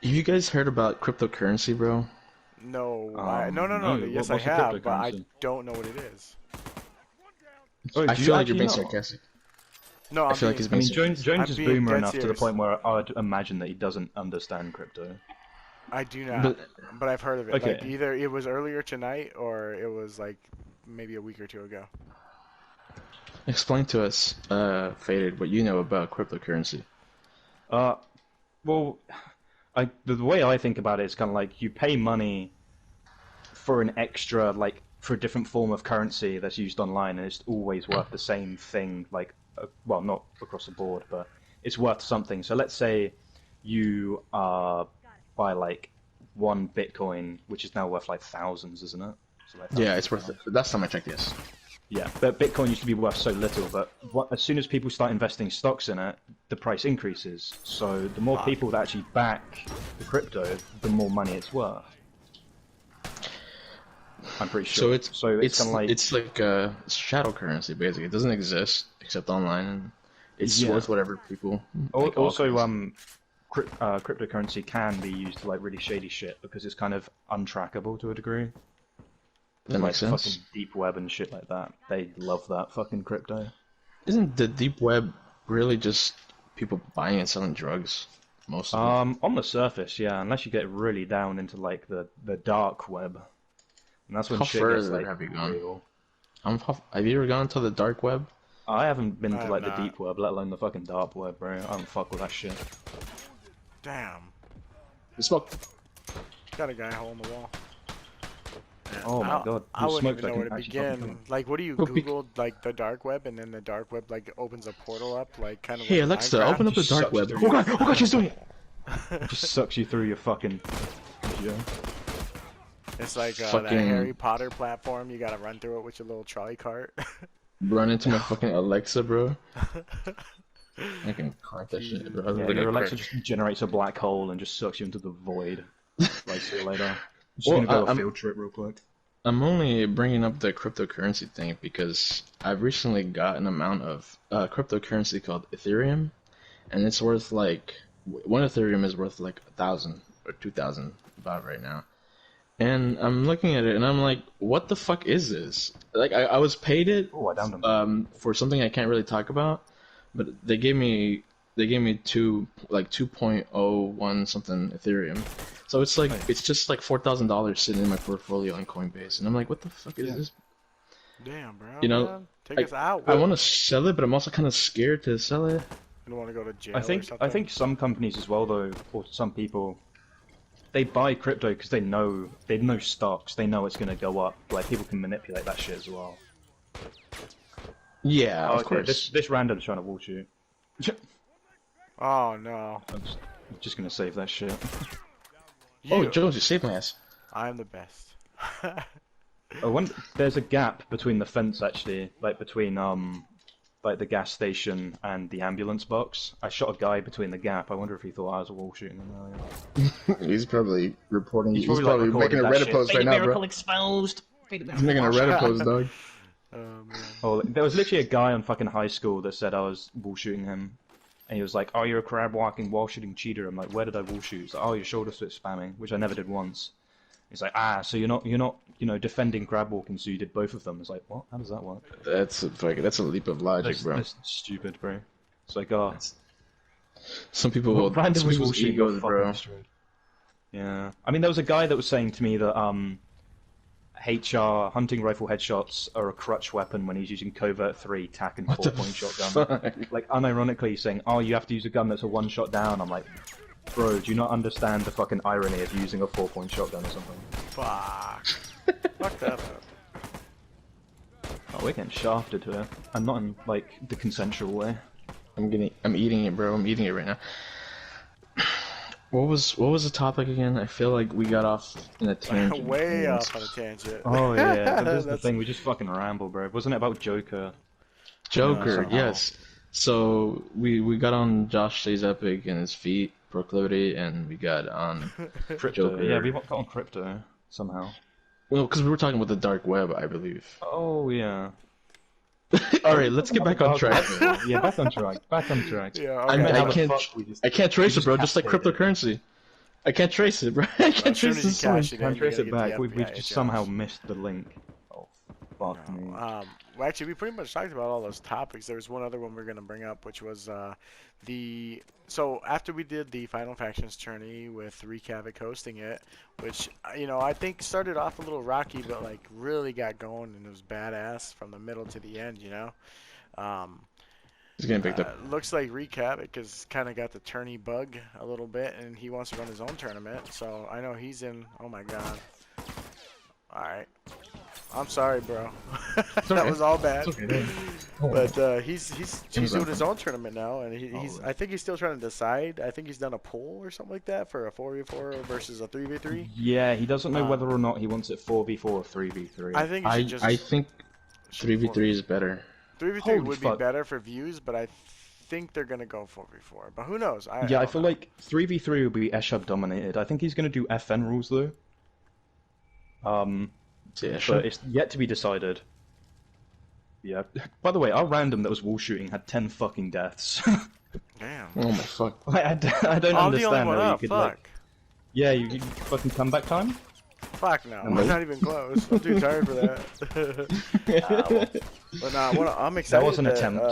Have you guys heard about cryptocurrency, bro? No, No. no. Yes, I What's the have, but I cryptocurrency? don't know what it is. Oh, I do you feel like you're actually being know? sarcastic. No, I feel like he's I being mean, sarcastic. Jones I'm is being boomer dead enough to the serious. point where I'd imagine that he doesn't understand crypto. I do not, But but I've heard of it. Okay. Like either it was earlier tonight or it was like maybe a week or two ago. explain to us, Faded, what you know about cryptocurrency. Well, the way I think about it is kind of like you pay money for an extra, like, for a different form of currency that's used online, and it's always worth the same thing, like, well, not across the board, but it's worth something. So let's say you buy, like, 1 Bitcoin, which is now worth, like, thousands, isn't it? So, like, Yeah, it's worth it. Last time I checked, yes. yeah, but Bitcoin used to be worth so little, but as soon as people start investing stocks in it, the price increases. So the more people that actually back the crypto, the more money it's worth. I'm pretty sure. It's kind of like it's like shadow currency basically. It doesn't exist except online, and it's Yeah. worth whatever people. Like all also currency. cryptocurrency can be used to like really shady shit because it's kind of untrackable to a degree. That Like makes sense. fucking deep web and shit like that. They love that fucking crypto. Isn't the deep web really just people buying and selling drugs? Most of it. On the surface, yeah, unless you get really down into like the dark web, and that's when How shit gets further like have you gone? real. Have you ever gone to the dark web? I haven't been I to have like the not. deep web, let alone the fucking dark web, bro. I don't fuck with that shit. Damn, You smoke. got a guy hole in the wall. Man, Oh my God, I who wouldn't smokes even that know can where to actually fucking begin. kill? Like, what do you Who be- Google like the dark web, and then the dark web like opens a portal up, like kind of Hey like Alexa, Minecraft? open up the Just dark sucks web. through Oh god, she's doing it. It just sucks you through your fucking computer. It's like the Fucking- Harry Potter platform. You gotta run through it with your little trolley cart. Run into my fucking Alexa, bro. I can crank that shit, bro. Yeah, Like your a Alexa crack. just generates a black hole and just sucks you into the void. Like, see you later. I'm just Well, gonna go on a I'm- field trip real quick. I'm only bringing up the cryptocurrency thing because I've recently got an amount of cryptocurrency called Ethereum, and it's worth like one Ethereum is worth like 1,000 or 2,000 about right now. And I'm looking at it and I'm like, what the fuck is this? Like I was paid it Oh, I downed them. for something I can't really talk about, but they gave me 2.01 something Ethereum. So it's like it's just like $4,000 sitting in my portfolio on Coinbase, and I'm like, what the fuck is this? Damn, bro. You know, man. Take us out. I want to sell it, but I'm also kind of scared to sell it. You don't want to go to jail I or think something? some companies as well though, or some people, they buy crypto because they know stocks. They know it's gonna go up. Like people can manipulate that shit as well. Yeah, Oh, of okay, course. this random's trying to wall shoot. Oh no. I'm just gonna save that shit. Oh, You. Jones, you saved my ass. I'm the best. There's a gap between the fence actually, like between like the gas station and the ambulance box. I shot a guy between the gap. I wonder if he thought I was a wall shooting him earlier. He's probably reporting. He's probably, probably like, making a recorded that Reddit shit. post right now, Miracle bro. exposed. He's making a Reddit post, dog. Oh man. Oh, there was literally a guy on fucking high school that said I was wall shooting him. And he was like, "Oh, you're a crab walking wall shooting cheater." I'm like, "Where did I wall shoot?" He's like, "Oh, your shoulder switch spamming," which I never did once. He's like, so you're not, defending crab walking, so you did both of them. It's like, what? How does that work? That's a leap of logic, bro. That's stupid, bro. It's like, oh, Some people will. Some randomly wall people's shooting your egos, fucking bro. destroyed. Yeah, I mean, there was a guy that was saying to me that HR hunting rifle headshots are a crutch weapon when he's using covert 3 tack and 4-point shotgun. Fuck. Like unironically saying, "Oh, you have to use a gun that's a one-shot down." I'm like, bro, do you not understand the fucking irony of using a 4-point shotgun or something? Fuck. Fuck that up. Oh, we're getting shafted here, and not in like the consensual way. I'm eating it, bro. I'm eating it right now. What was the topic again? I feel like we got off in a tangent. Way off on a tangent. Oh yeah, that's the That's- thing. We just fucking ramble, bro. Wasn't it about Joker? Joker, somehow. yes. So we got on Josh Stays Epic and his feet proclivity, and we got on Crypto. Joker. Yeah, we got on crypto. somehow. Well, because we were talking about the dark web, I believe. Oh yeah. All right, let's get back on track. Yeah, back on track. Back on track. Yeah, I okay. mean, how I the can't, fuck we just- I can't trace we it, bro. just Just like cascaded. cryptocurrency. I can't trace it, bro. I can't As soon trace as the you source. cash it in, Can't you trace gotta it get the back. We've FBI just agents. somehow missed the link. Oh, fuck me. Well, actually, we pretty much talked about all those topics. There was one other one we are going to bring up, which was so after we did the Final Factions tourney with Recavik hosting it, which, I think started off a little rocky, but, like, really got going, and it was badass from the middle to the end, He's getting picked up. Looks like Recavik has kind of got the tourney bug a little bit, and he wants to run his own tournament, so I know he's in. Oh, my God. All right. I'm sorry, bro. That okay. was all bad. It's okay. But he's doing his own tournament now, and he's I think he's still trying to decide. I think he's done a poll or something like that for a 4v4 versus a 3v3. Yeah, he doesn't know whether or not he wants it 4v4 or 3v3. I think he should just. I think 3v3 is better. 3v3 Holy would fuck. be better for views, but I think they're gonna go 4v4. But who knows? I I don't feel know. like 3v3 will be Eshub dominated. I think he's going to do FN rules though. Yeah, But sure. it's yet to be decided. Yeah. By the way, our random that was wall shooting had 10 fucking deaths. Damn. Oh my fuck. I don't I'm the only understand one how you up. could Fuck. like. Yeah, you fucking comeback time. Fuck no. Nope. I'm not even close. I'm too tired for that. But nah, I'm excited. That was an that, attempt.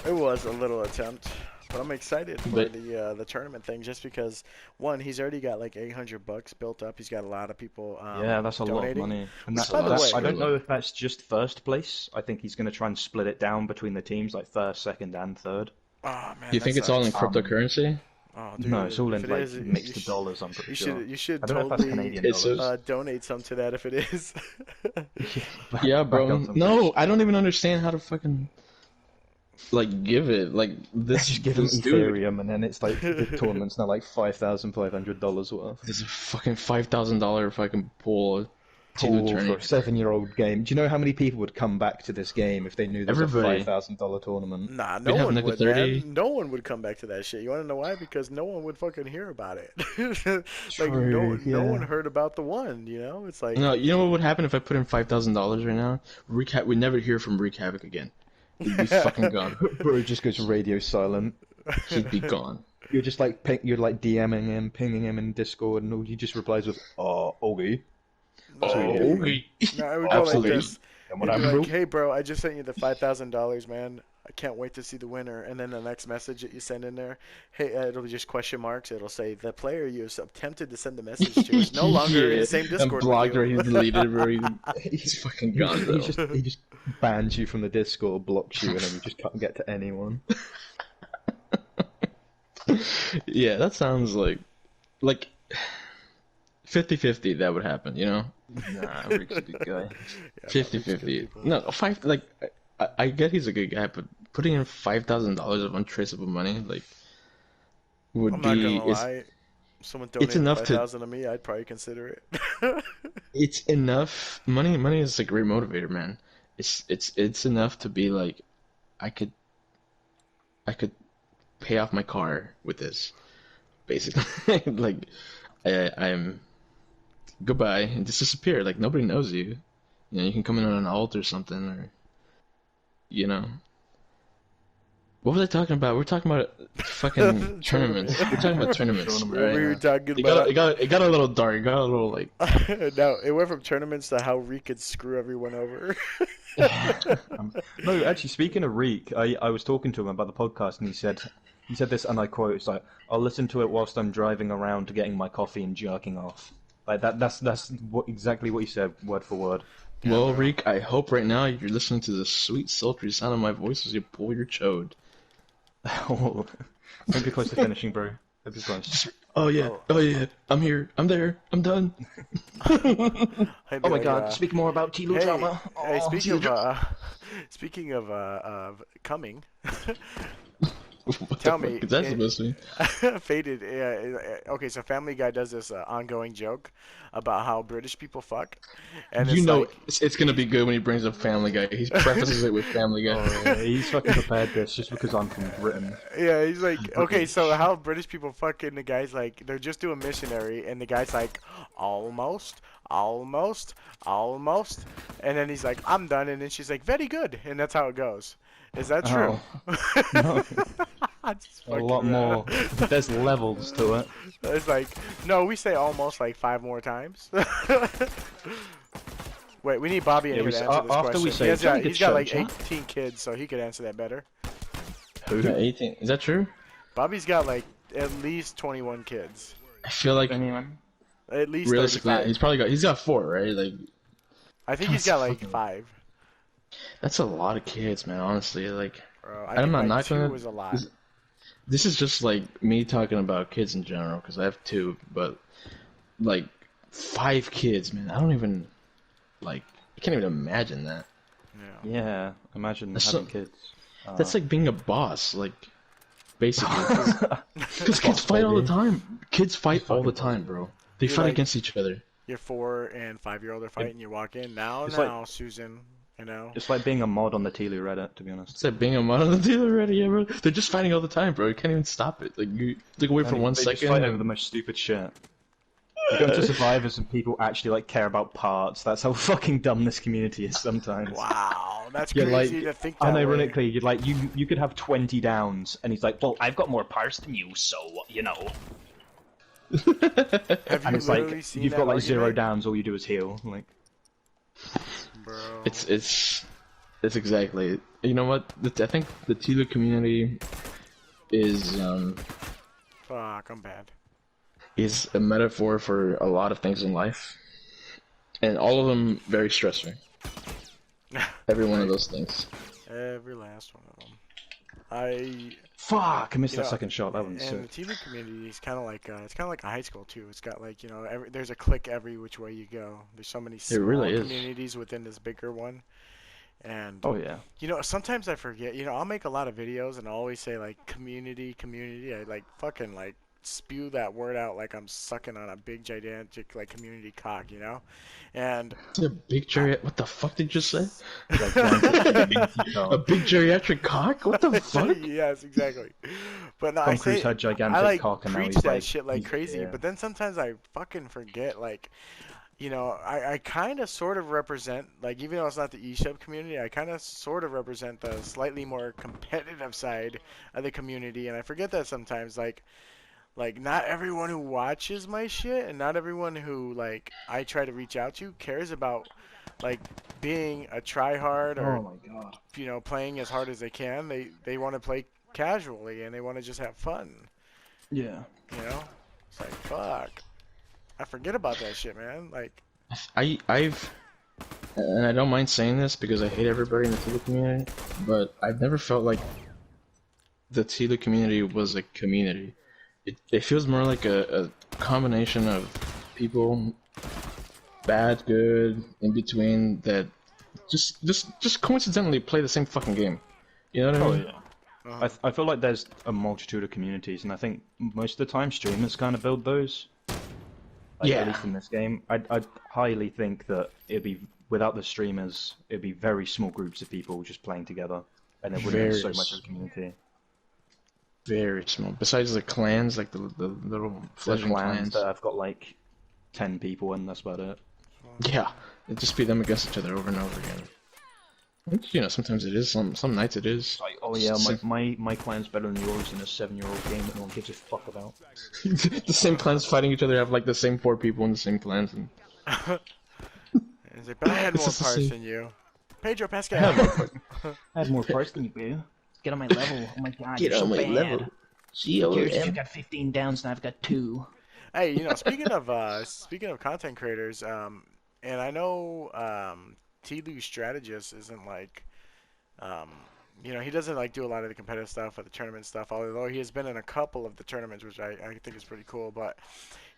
It was a little attempt, but I'm excited for But- the tournament thing just because one, he's already got like $800 built up. He's got a lot of people. Yeah, that's a donating. lot of money. And That's By the way- I don't know if that's just first place. I think he's going to try and split it down between the teams, like first, second, and third. Oh man. Do you think it's all in sucks. cryptocurrency? Oh, dude, No, it's all if in it like is, you mixed should- dollars. I'm pretty You sure. should you should I don't know if that's totally Canadian It's dollars. donate some to that if it is. Yeah, Back bro. up some No, cash. I don't even understand how to fucking like give it. Like this. Just give him this dude. Ethereum, and then it's like the tournament's now like $5,500 worth. There's a fucking $5,000 fucking pool to the Pool for tourney. a 7-year-old game. Do you know how many people would come back to this game if they knew there was Everybody. a $5,000 tournament? Nah, We'd no have one like a would, 30. man. No one would come back to that shit. You want to know why? Because no one would fucking hear about it. Like, True, no yeah. one heard about the one, It's like, No, you know what would happen if I put in $5,000 right now? We'd never hear from Recavik again. He'd be fucking gone. Bro just goes radio silent. He'd be gone. You're just like you're like DMing him, pinging him in Discord, and all he just replies with okay. Oh, okay. no, I would go like Absolutely. this. And It'd what be I'm like, hey, bro, I just sent you the $5,000, man. I can't wait to see the winner. And then the next message that you send in there, hey, it'll be just question marks. It'll say the player you attempted to send the message to is no longer in the same Discord. And with blocked or you. he deleted it, bro. He's fucking gone, though. he just bans you from the Discord, blocks you, and then you just can't get to anyone. Yeah, that sounds like 50-50 that would happen, Nah, Rick's a good guy. 50-50. No, I get he's a good guy, but putting in $5,000 of untraceable money, would I'm not be gonna lie. Someone donated enough to- $5,000 to me, I'd probably consider it. it's enough. Money is a great motivator, man. It's enough to be like, I could pay off my car with this, basically. Like, I'm goodbye and just disappear. Like nobody knows you. You can come in on an alt or something, or What was I talking about? We're talking about fucking tournaments. We're talking about tournaments. We Right? were talking It about. got a little dark. It got a little like. No, it went from tournaments to how Reek could screw everyone over. No, actually, speaking of Reek, I was talking to him about the podcast, and he said this, and I quote, "It's like I'll listen to it whilst I'm driving around to getting my coffee and jerking off." Like that's exactly what he said, word for word. Well, Reek, I hope right now you're listening to the sweet, sultry sound of my voice as you pull your chode. Oh, don't be close to finishing, bro. Don't be close. Oh yeah, I'm here, I'm there, I'm done. I'd be Oh my like, God! Speak more about TLOU Hey, drama. hey, Oh, speaking of coming, What Tell the me, fuck is that it- supposed to be? Faded. Okay, so Family Guy does this ongoing joke about how British people fuck, and it's like, it's gonna be good when he brings up Family Guy. He prefaces it with Family Guy. Oh, yeah, he's fucking prepared this just because I'm from Britain. yeah, he's like, okay, so how British people fuck, and the guy's like, they're just doing missionary, and the guy's like, almost. almost, almost. And then he's like, I'm done. And then she's like, very good. And that's how it goes. Is that true? No. Just A lot fucking, more. There's levels to it. It's like, no, we say almost like 5 more times. Wait, we need Bobby in Yeah, here we to s- answer this after question. we say it's only He's good got like show, 18 kids, so he could answer that better. Yeah, 18. Is that true? Bobby's got like at least 21 kids. I feel like Anyone? At least realistically, 35. he's got 4, right? Like I think he's got like 5. that's a lot of kids, man. Honestly, like Bro, I'm not like knocking 2 it. was a lot. This is just like me talking about kids in general because I have 2, but like 5 kids, man. I don't even like. I can't even imagine that. Yeah. Yeah, imagine That's having so- kids. That's like being a boss, like basically. Because kids Boss fight all the baby. time. Kids fight all the time, bro. They You're fight like- against each other. Your 4 and 5-year-old are fighting. You walk in now, It's Susan. You know. It's like being a mod on the TLOU Reddit, to be honest. It's like being a mod on the deal already, yeah, bro. They're just fighting all the time, bro. You can't even stop it. Like you look away for And 1 they second. just fight over and- the most stupid shit. You go to Survivors and people actually like care about parts. That's how fucking dumb this community is sometimes. Wow, that's Yeah, crazy like, to think that way. Unironically, you'd like you could have 20 downs, and he's like, "Well, I've got more parts than you, so you know." Have And you it's literally like seen you've that got like 0 argument? downs, all you do is heal. Like, Bro. It's exactly. You know what? I think the TLOU community is Fuck, I'm bad. is a metaphor for a lot of things in life, and all of them very stressful. Every one of those things. Every last one of them. fuck! I missed that know, second shot. That one's And the sick. TV community is kind of like it's kind of like a high school too. It's got like there's a clique every which way you go. There's so many small really is. communities within this bigger one. And Oh yeah. sometimes I forget. I'll make a lot of videos and I'll always say like community. I like fucking like spew that word out like I'm sucking on a big gigantic like community cock, and A big what the fuck did you just say? Oh. A big geriatric cock? What the fuck? yes, exactly. But no, Tom I Cruise say had gigantic I like cock and now preach he's that like shit like he's- crazy, yeah. but then sometimes I fucking forget like. I kind of sort of represent, like, even though it's not the eShop community, I kind of sort of represent the slightly more competitive side of the community, and I forget that sometimes, like not everyone who watches my shit and not everyone who, like, I try to reach out to cares about, like, being a tryhard or, Oh my god. playing as hard as they can. They want to play casually, and they want to just have fun, Yeah. It's like, fuck. I forget about that shit, man. Like, I've and I don't mind saying this because I hate everybody in the TLOU community, but I've never felt like the TLOU community was a community. It feels more like a combination of people, bad, good, in between, that just coincidentally play the same fucking game. You know what I Oh mean? yeah. I feel like there's a multitude of communities, and I think most of the time streamers kind of build those. Like, Yeah. At least in this game, I'd highly think that it'd be without the streamers, it'd be very small groups of people just playing together, and it wouldn't be so Very much of a community. Very small. Besides the clans, like the little There's fledgling clans clans. that have got like 10 people, and that's about it. Yeah, it'd just be them against each other over and over again. And, sometimes it is. Some nights it is. Like, oh yeah, Sim- my clan's better than yours in a 7-year-old game that no one gives a fuck about. the same clans fighting each other have like the same 4 people in the same clans. And... it's like, but I had It's more just the parts same- than you. Pedro Pascal. I had more parts than you, boo. Get on my level. Oh my god, Get you're on so my bad. level. You've got 15 downs and I've got 2. Hey, speaking of content creators, and I know TLOU strategist isn't like, he doesn't like do a lot of the competitive stuff or the tournament stuff. Although he has been in a couple of the tournaments, which I think is pretty cool. But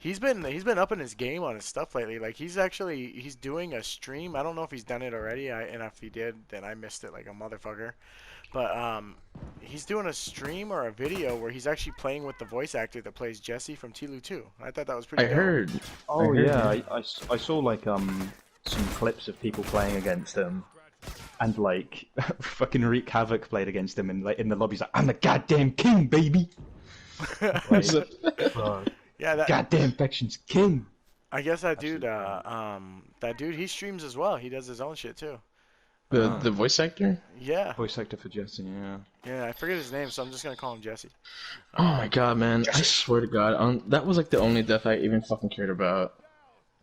he's been upping his game on his stuff lately. Like he's doing a stream. I don't know if he's done it already. And if he did, then I missed it like a motherfucker. But he's doing a stream or a video where he's actually playing with the voice actor that plays Jesse from TLOU 2. I thought that was pretty I dope. heard. Oh I heard, yeah, yeah. I saw like some clips of people playing against him, and like fucking Wreak Havoc played against him, and like in the lobby he's like, "I'm the goddamn king, baby." Like, bro, Yeah, goddamn Faction's king. I guess that dude, he streams as well. He does his own shit too. The voice actor? Yeah. Voice actor for Jesse, yeah. Yeah, I forget his name, so I'm just gonna call him Jesse. Oh my god, man! I swear to God, that was like the only death I even fucking cared about.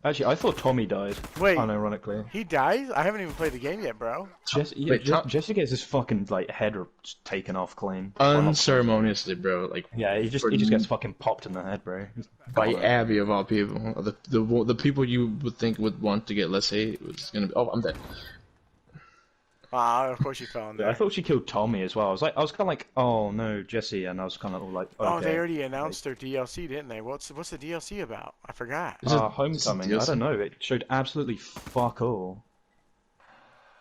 Actually, I thought Tommy died. Wait. Unironically. He dies? I haven't even played the game yet, bro. Jesse gets his fucking like head taken off clean. Unceremoniously, bro. Like, Yeah, he just gets fucking popped in the head, bro. by Abby of all people. The people you would think would want to get less hate was gonna be. Oh, I'm dead. Ah, of course she fell in there. I thought she killed Tommy as well. I was kind of like, oh no, Jesse, and I was kind of all like, okay. Oh, they already announced their DLC, didn't they? What's the DLC about? I forgot. Homecoming. I don't know. It showed absolutely fuck all.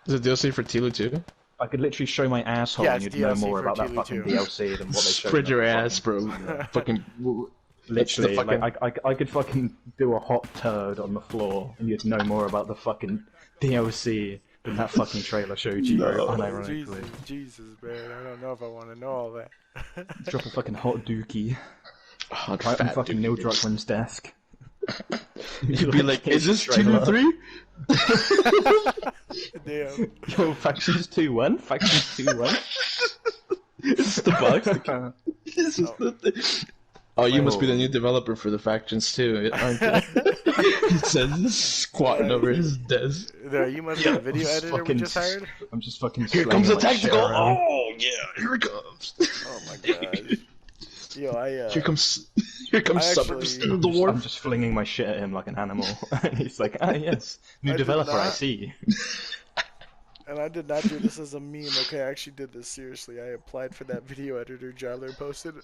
Is it DLC for TLOU too? I could literally show my asshole Yeah, and it's you'd know DLC more for about that TLOU fucking too. DLC than what they showed. Spread your ass, fucking... bro. Fucking. Literally, fucking... like, I could fucking do a hot turd on the floor and you'd know more about the fucking DLC than that fucking trailer showed you, bro, unironically. Jesus, man, I don't know if I want to know all that. Drop a fucking hot dookie Hot right on fat fucking dude. Neil Druckmann's desk. You'd be like, is this trailer. TLOU 3? Damn. Yo, Factions 2-1? Factions 2-1? It's the bug. This is the thing. Oh, you must be the new developer for the Factions too, aren't you? He says squatting over his desk. There, you must be the video editor we just hired? I'm just fucking Here comes the slinging, like, tactical. shit around. Oh yeah, here it comes. Oh my god. Yo, Here comes suburbs actually- in the war. I'm just flinging my shit at him like an animal. And he's like, ah, yes, new I did developer, I not- see. And I did not do this as a meme, okay? I actually did this seriously. I applied for that video editor job they posted.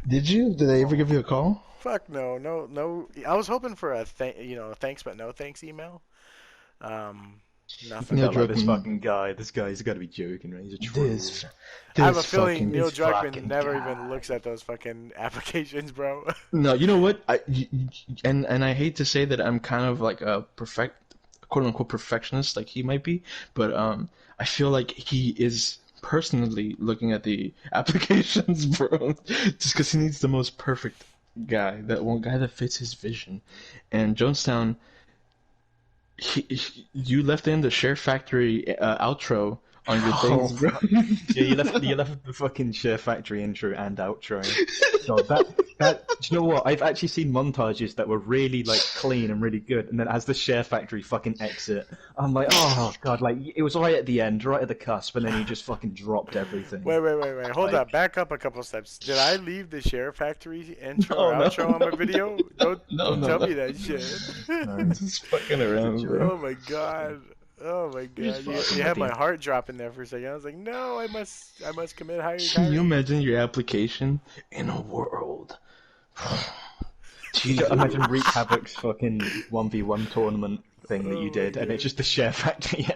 Did you? Did they ever give you a call? Fuck no. I was hoping for a thanks but no thanks email. Nothing. Neil Like, this Druckmann. fucking guy, this guy's got to be joking, right? He's a troll. I have a This feeling fucking- Neil this Druckmann fucking never guy. even looks at those fucking applications, bro. No, you know what? And I hate to say that I'm kind of like a quote unquote perfectionist, like he might be, but I feel like he is personally looking at the applications, bro, just because he needs the most perfect guy, that one guy that fits his vision. And Jonestown, you left in the Share Factory outro on your things, bro. Yeah, you left the fucking Share Factory intro and outro. God, that do you know what? I've actually seen montages that were really like clean and really good, and then as the Share Factory fucking exit, I'm like, oh god, like it was right at the end, right at the cusp, and then he just fucking dropped everything. Wait. Hold Like- up. Back up a couple steps. Did I leave the Share Factory intro No, no. outro on my video? Don't No, tell no. me that shit. I'm just fucking around, bro. Oh my god. Oh my god. fucking You had my idiot. heart dropping there for a second. I was like, no, I must commit higher Can you imagine your application in a world? Jesus. Imagine Wreak Havoc's fucking 1v1 tournament thing that you did, and it's just the Share Factory.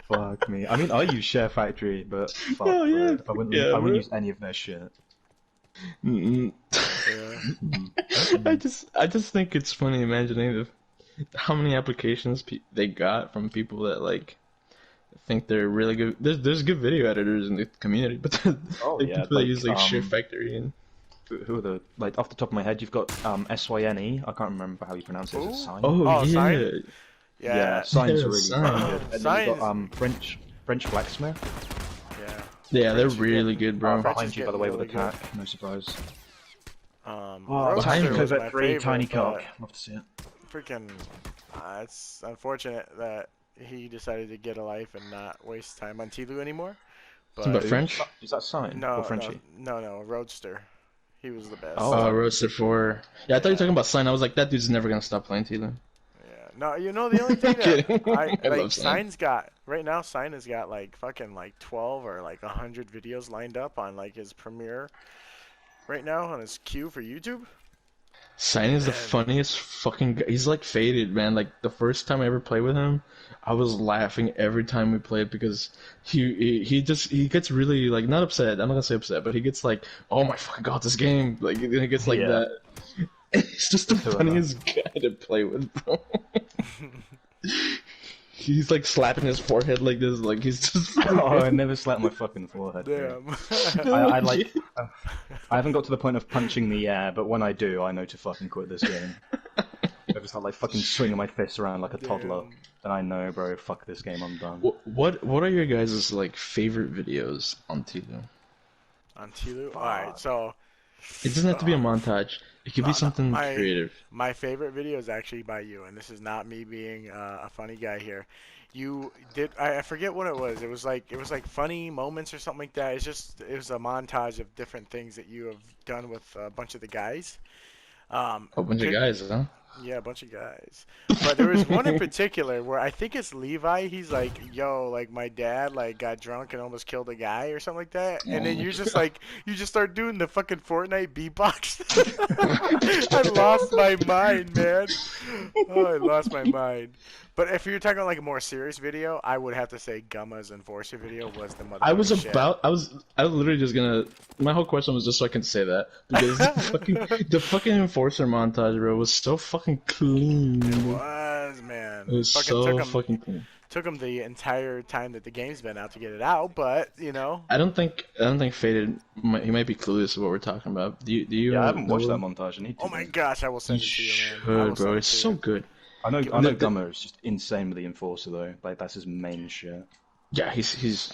Fuck me. I mean, I use Share Factory, but fuck, Oh, yeah. bro. I Yeah, wouldn't bro. use any of their shit. Mm-mm. Yeah. I just think it's funny imagining how many applications they got from people that like think they're really good. There's good video editors in the community, but there's Oh, like yeah, people that like, use like Share Factory and Who are the, like, off the top of my head, you've got SYNE, I can't remember how you pronounce it, is it Who? Sign? Oh, yeah. Sign? Yeah, Yeah. Sign's Yeah, really Sign. fucking good. And then Sign you've got French Blacksmith, Yeah. Yeah, they're French is really getting- good, bro. French behind is you by the getting way with really attack, no surprise. Roadster behind was you. my 3, favorite, tiny but cock, love to see it. freaking, it's unfortunate that he decided to get a life and not waste time on TLOU anymore. But But French? Is that Sign no, or Frenchie? no, Roadster. He was the best. Oh. Roaster 4. Yeah, I thought you were talking about Sign. I was like, that dude's never gonna stop playing TLOU. Yeah. No, you know the only thing Kidding. that I like love Sign. Sign's got right now. Sign has got like fucking like 12 or like 100 videos lined up on like his premiere right now on his queue for YouTube. Sign is the Man. funniest fucking guy. He's like Faded, man. Like the first time I ever played with him, I was laughing every time we played because he gets really like not upset. I'm not gonna say upset, but he gets like, oh my fucking god, this game. Like he gets like Yeah. that. He's just the Who am I? funniest guy to play with, bro. he's like slapping his forehead like this, like he's just. Oh, I never slapped my fucking forehead. Bro. Damn. I like. I haven't got to the point of punching the air, but when I do, I know to fucking quit this game. I just start like fucking swinging my fists around like a toddler, Damn. and I know, bro, fuck this game, I'm done. What are your guys' like favorite videos on TLOU? On TLOU? Alright, so It doesn't have to be a montage. It could be something creative. my favorite video is actually by you, and this is not me being a funny guy here. You did I forget what it was. It was like funny moments or something like that. It was a montage of different things that you have done with a bunch of the guys. A bunch of guys, huh? Yeah, a bunch of guys. But there was one in particular where I think it's Levi. He's like, "Yo, like my dad like got drunk and almost killed a guy or something like that." And then you just start doing the fucking Fortnite beatbox. I lost my mind, man. Oh, I lost my mind. But if you're talking like a more serious video, I would have to say Gumma's Enforcer video was the mother. I was literally just gonna. My whole question was just so I can say that because the fucking Enforcer montage, bro, was so fucking clean. It was, man. It was fucking clean. Took him the entire time that the game's been out to get it out, but you know. I don't think Faded. He might be clueless to what we're talking about. Do you? Yeah, I haven't watched that montage. I need to. Oh my gosh, I will send it to you, man. Should, bro. It's so good. I know Gummer is just insane with the Enforcer though. Like that's his main shit. Yeah, he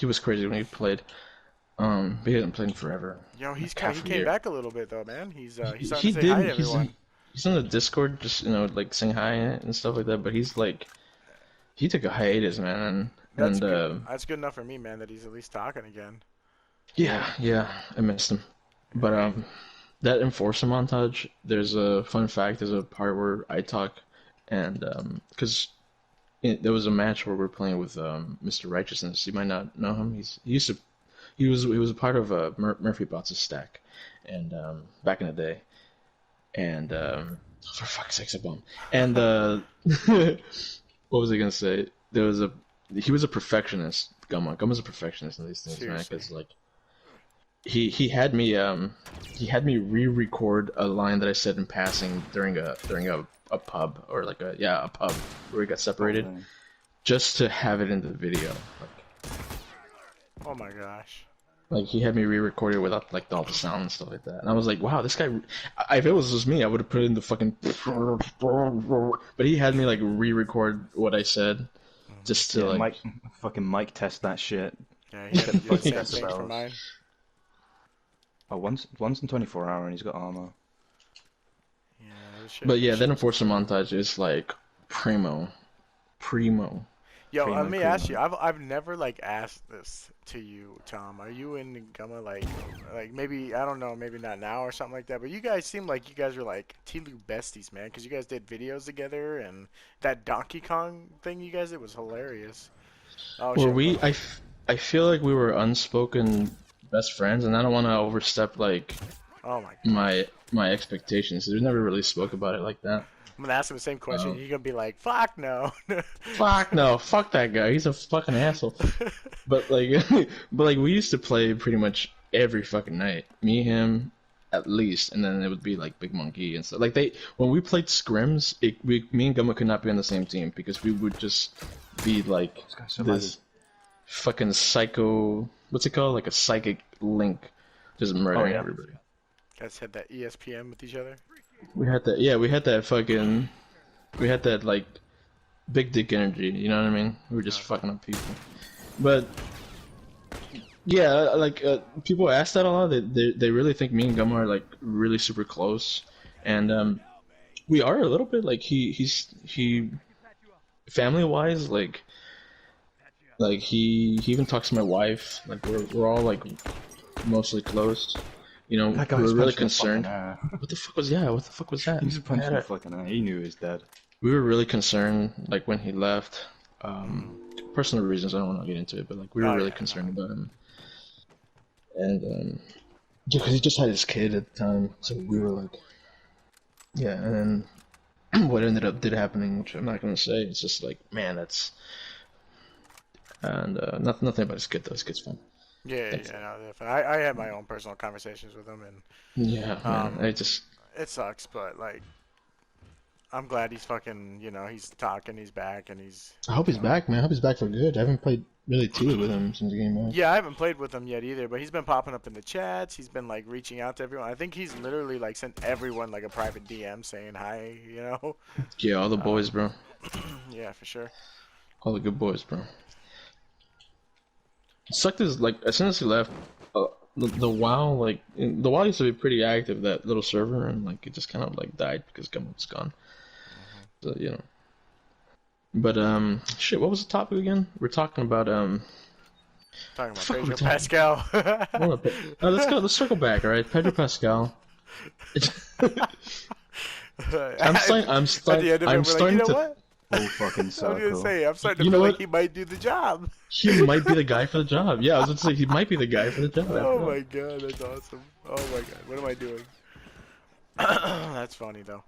was crazy when he played. But he hasn't played in forever. Yo, he came back a little bit though, man. He's starting to say did. hi to everyone. He's on the Discord, just like saying hi and stuff like that. But he's like, he took a hiatus, man. That's good. That's good enough for me, man. That he's at least talking again. Yeah, I missed him. But that Enforcer montage. There's a fun fact. There's a part where I talk, and because there was a match where we're playing with Mr. Righteousness. You might not know him. He was a part of Murphy Bots' stack, and back in the day, and for fuck's sake, a bum. And what was I gonna say? He was a perfectionist. Gumma's a perfectionist in these things, man. Because like he had me re-record a line that I said in passing during a pub or like a pub where we got separated, just to have it in the video. Oh my gosh. Like he had me re-record it without like all the sound and stuff like that, and I was like, "Wow, this guy." If it was just me, I would have put it in the fucking. But he had me like re-record what I said, just to like fucking mic test that shit. Yeah, he had to do the same thing for mine. Oh, once in 24 hours, and he's got armor. Yeah, but yeah, that Enforcer montage is like primo. Yo, let me ask you. I've never like asked this to you, Tom. Are you in Gumma like maybe I don't know, maybe not now or something like that? But you guys seem like you guys are like TLOU besties, man, because you guys did videos together and that Donkey Kong thing you guys did was hilarious. Oh, I feel like we were unspoken best friends, and I don't want to overstep like my expectations. We never really spoke about it like that. I'm gonna ask him the same question. You're gonna be like, "Fuck no." Fuck no. Fuck that guy. He's a fucking asshole. but like we used to play pretty much every fucking night. Me, him, at least, and then it would be like Big Monkey and stuff. Like when we played scrims, me and Gumma could not be on the same team because we would just be like this fucking psycho. What's it called? Like a psychic link, just murdering everybody. Guys had that ESPN with each other. We had that like big dick energy, you know what I mean? We were just fucking up people. But yeah, like people ask that a lot. They really think me and Gumma are like really super close, and we are a little bit. Like he family wise, like he even talks to my wife. Like we're all like mostly close. You know, we were really concerned. What the fuck was that? He just punched the fucking eye. He knew he was dead. We were really concerned, like when he left. Personal reasons, I don't want to get into it, but like we were really concerned about him. And because he just had his kid at the time, so we were like, yeah. And then what ended up happening, which I'm not gonna say. It's just like, man, that's and nothing about his kid though. His kid's fine. Yeah, no, definitely. I had my own personal conversations with him, and yeah, man, it sucks, but like, I'm glad he's fucking, he's talking, he's back, and he's. I hope he's back, man. I hope he's back for good. I haven't played really TLOU with him since the game out. Yeah, I haven't played with him yet either, but he's been popping up in the chats. He's been like reaching out to everyone. I think he's literally like sent everyone like a private DM saying hi, Yeah, all the boys, bro. Yeah, for sure. All the good boys, bro. It sucked is like as soon as he left, the WoW the WoW used to be pretty active, that little server, and like it just kind of like died because Gummo was gone. So But shit, what was the topic again? We're talking about Talking about fuck Pedro we're talking- Pascal. let's go. Let's circle back. All right, Pedro Pascal. I'm starting. I'm At the end of it, we're starting like, to. what? Full fucking I was circle. gonna say, I'm starting to You know feel like what? he might do the job. He might be the guy for the job. Yeah, I was going to say he might be the guy for the job. Oh my god, that's awesome. Oh my god, what am I doing? That's funny though.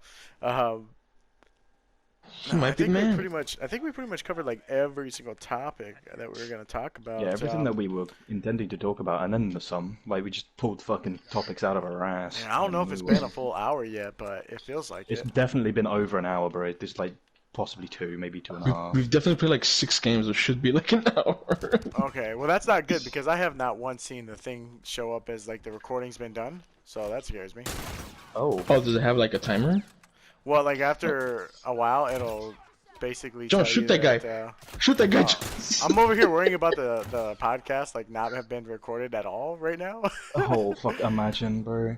He might be the man. I think we pretty much covered like every single topic that we were gonna talk about. Yeah, everything that we were intending to talk about, and then some. Like, we just pulled fucking topics out of our ass. I don't know if it's been a full hour yet, but it feels like It's it. definitely been over an hour, bro. There's like possibly 2, maybe 2.5. We've definitely played like 6 games. It should be like an hour. Okay, well that's not good because I have not once seen the thing show up as like the recording's been done, so that scares me. Oh. Oh, does it have like a timer? Well, like after a while, it'll basically. John, tell shoot you that guy. Shoot that guy. I'm over here worrying about the podcast like not have been recorded at all right now. Oh, fuck, imagine, bro.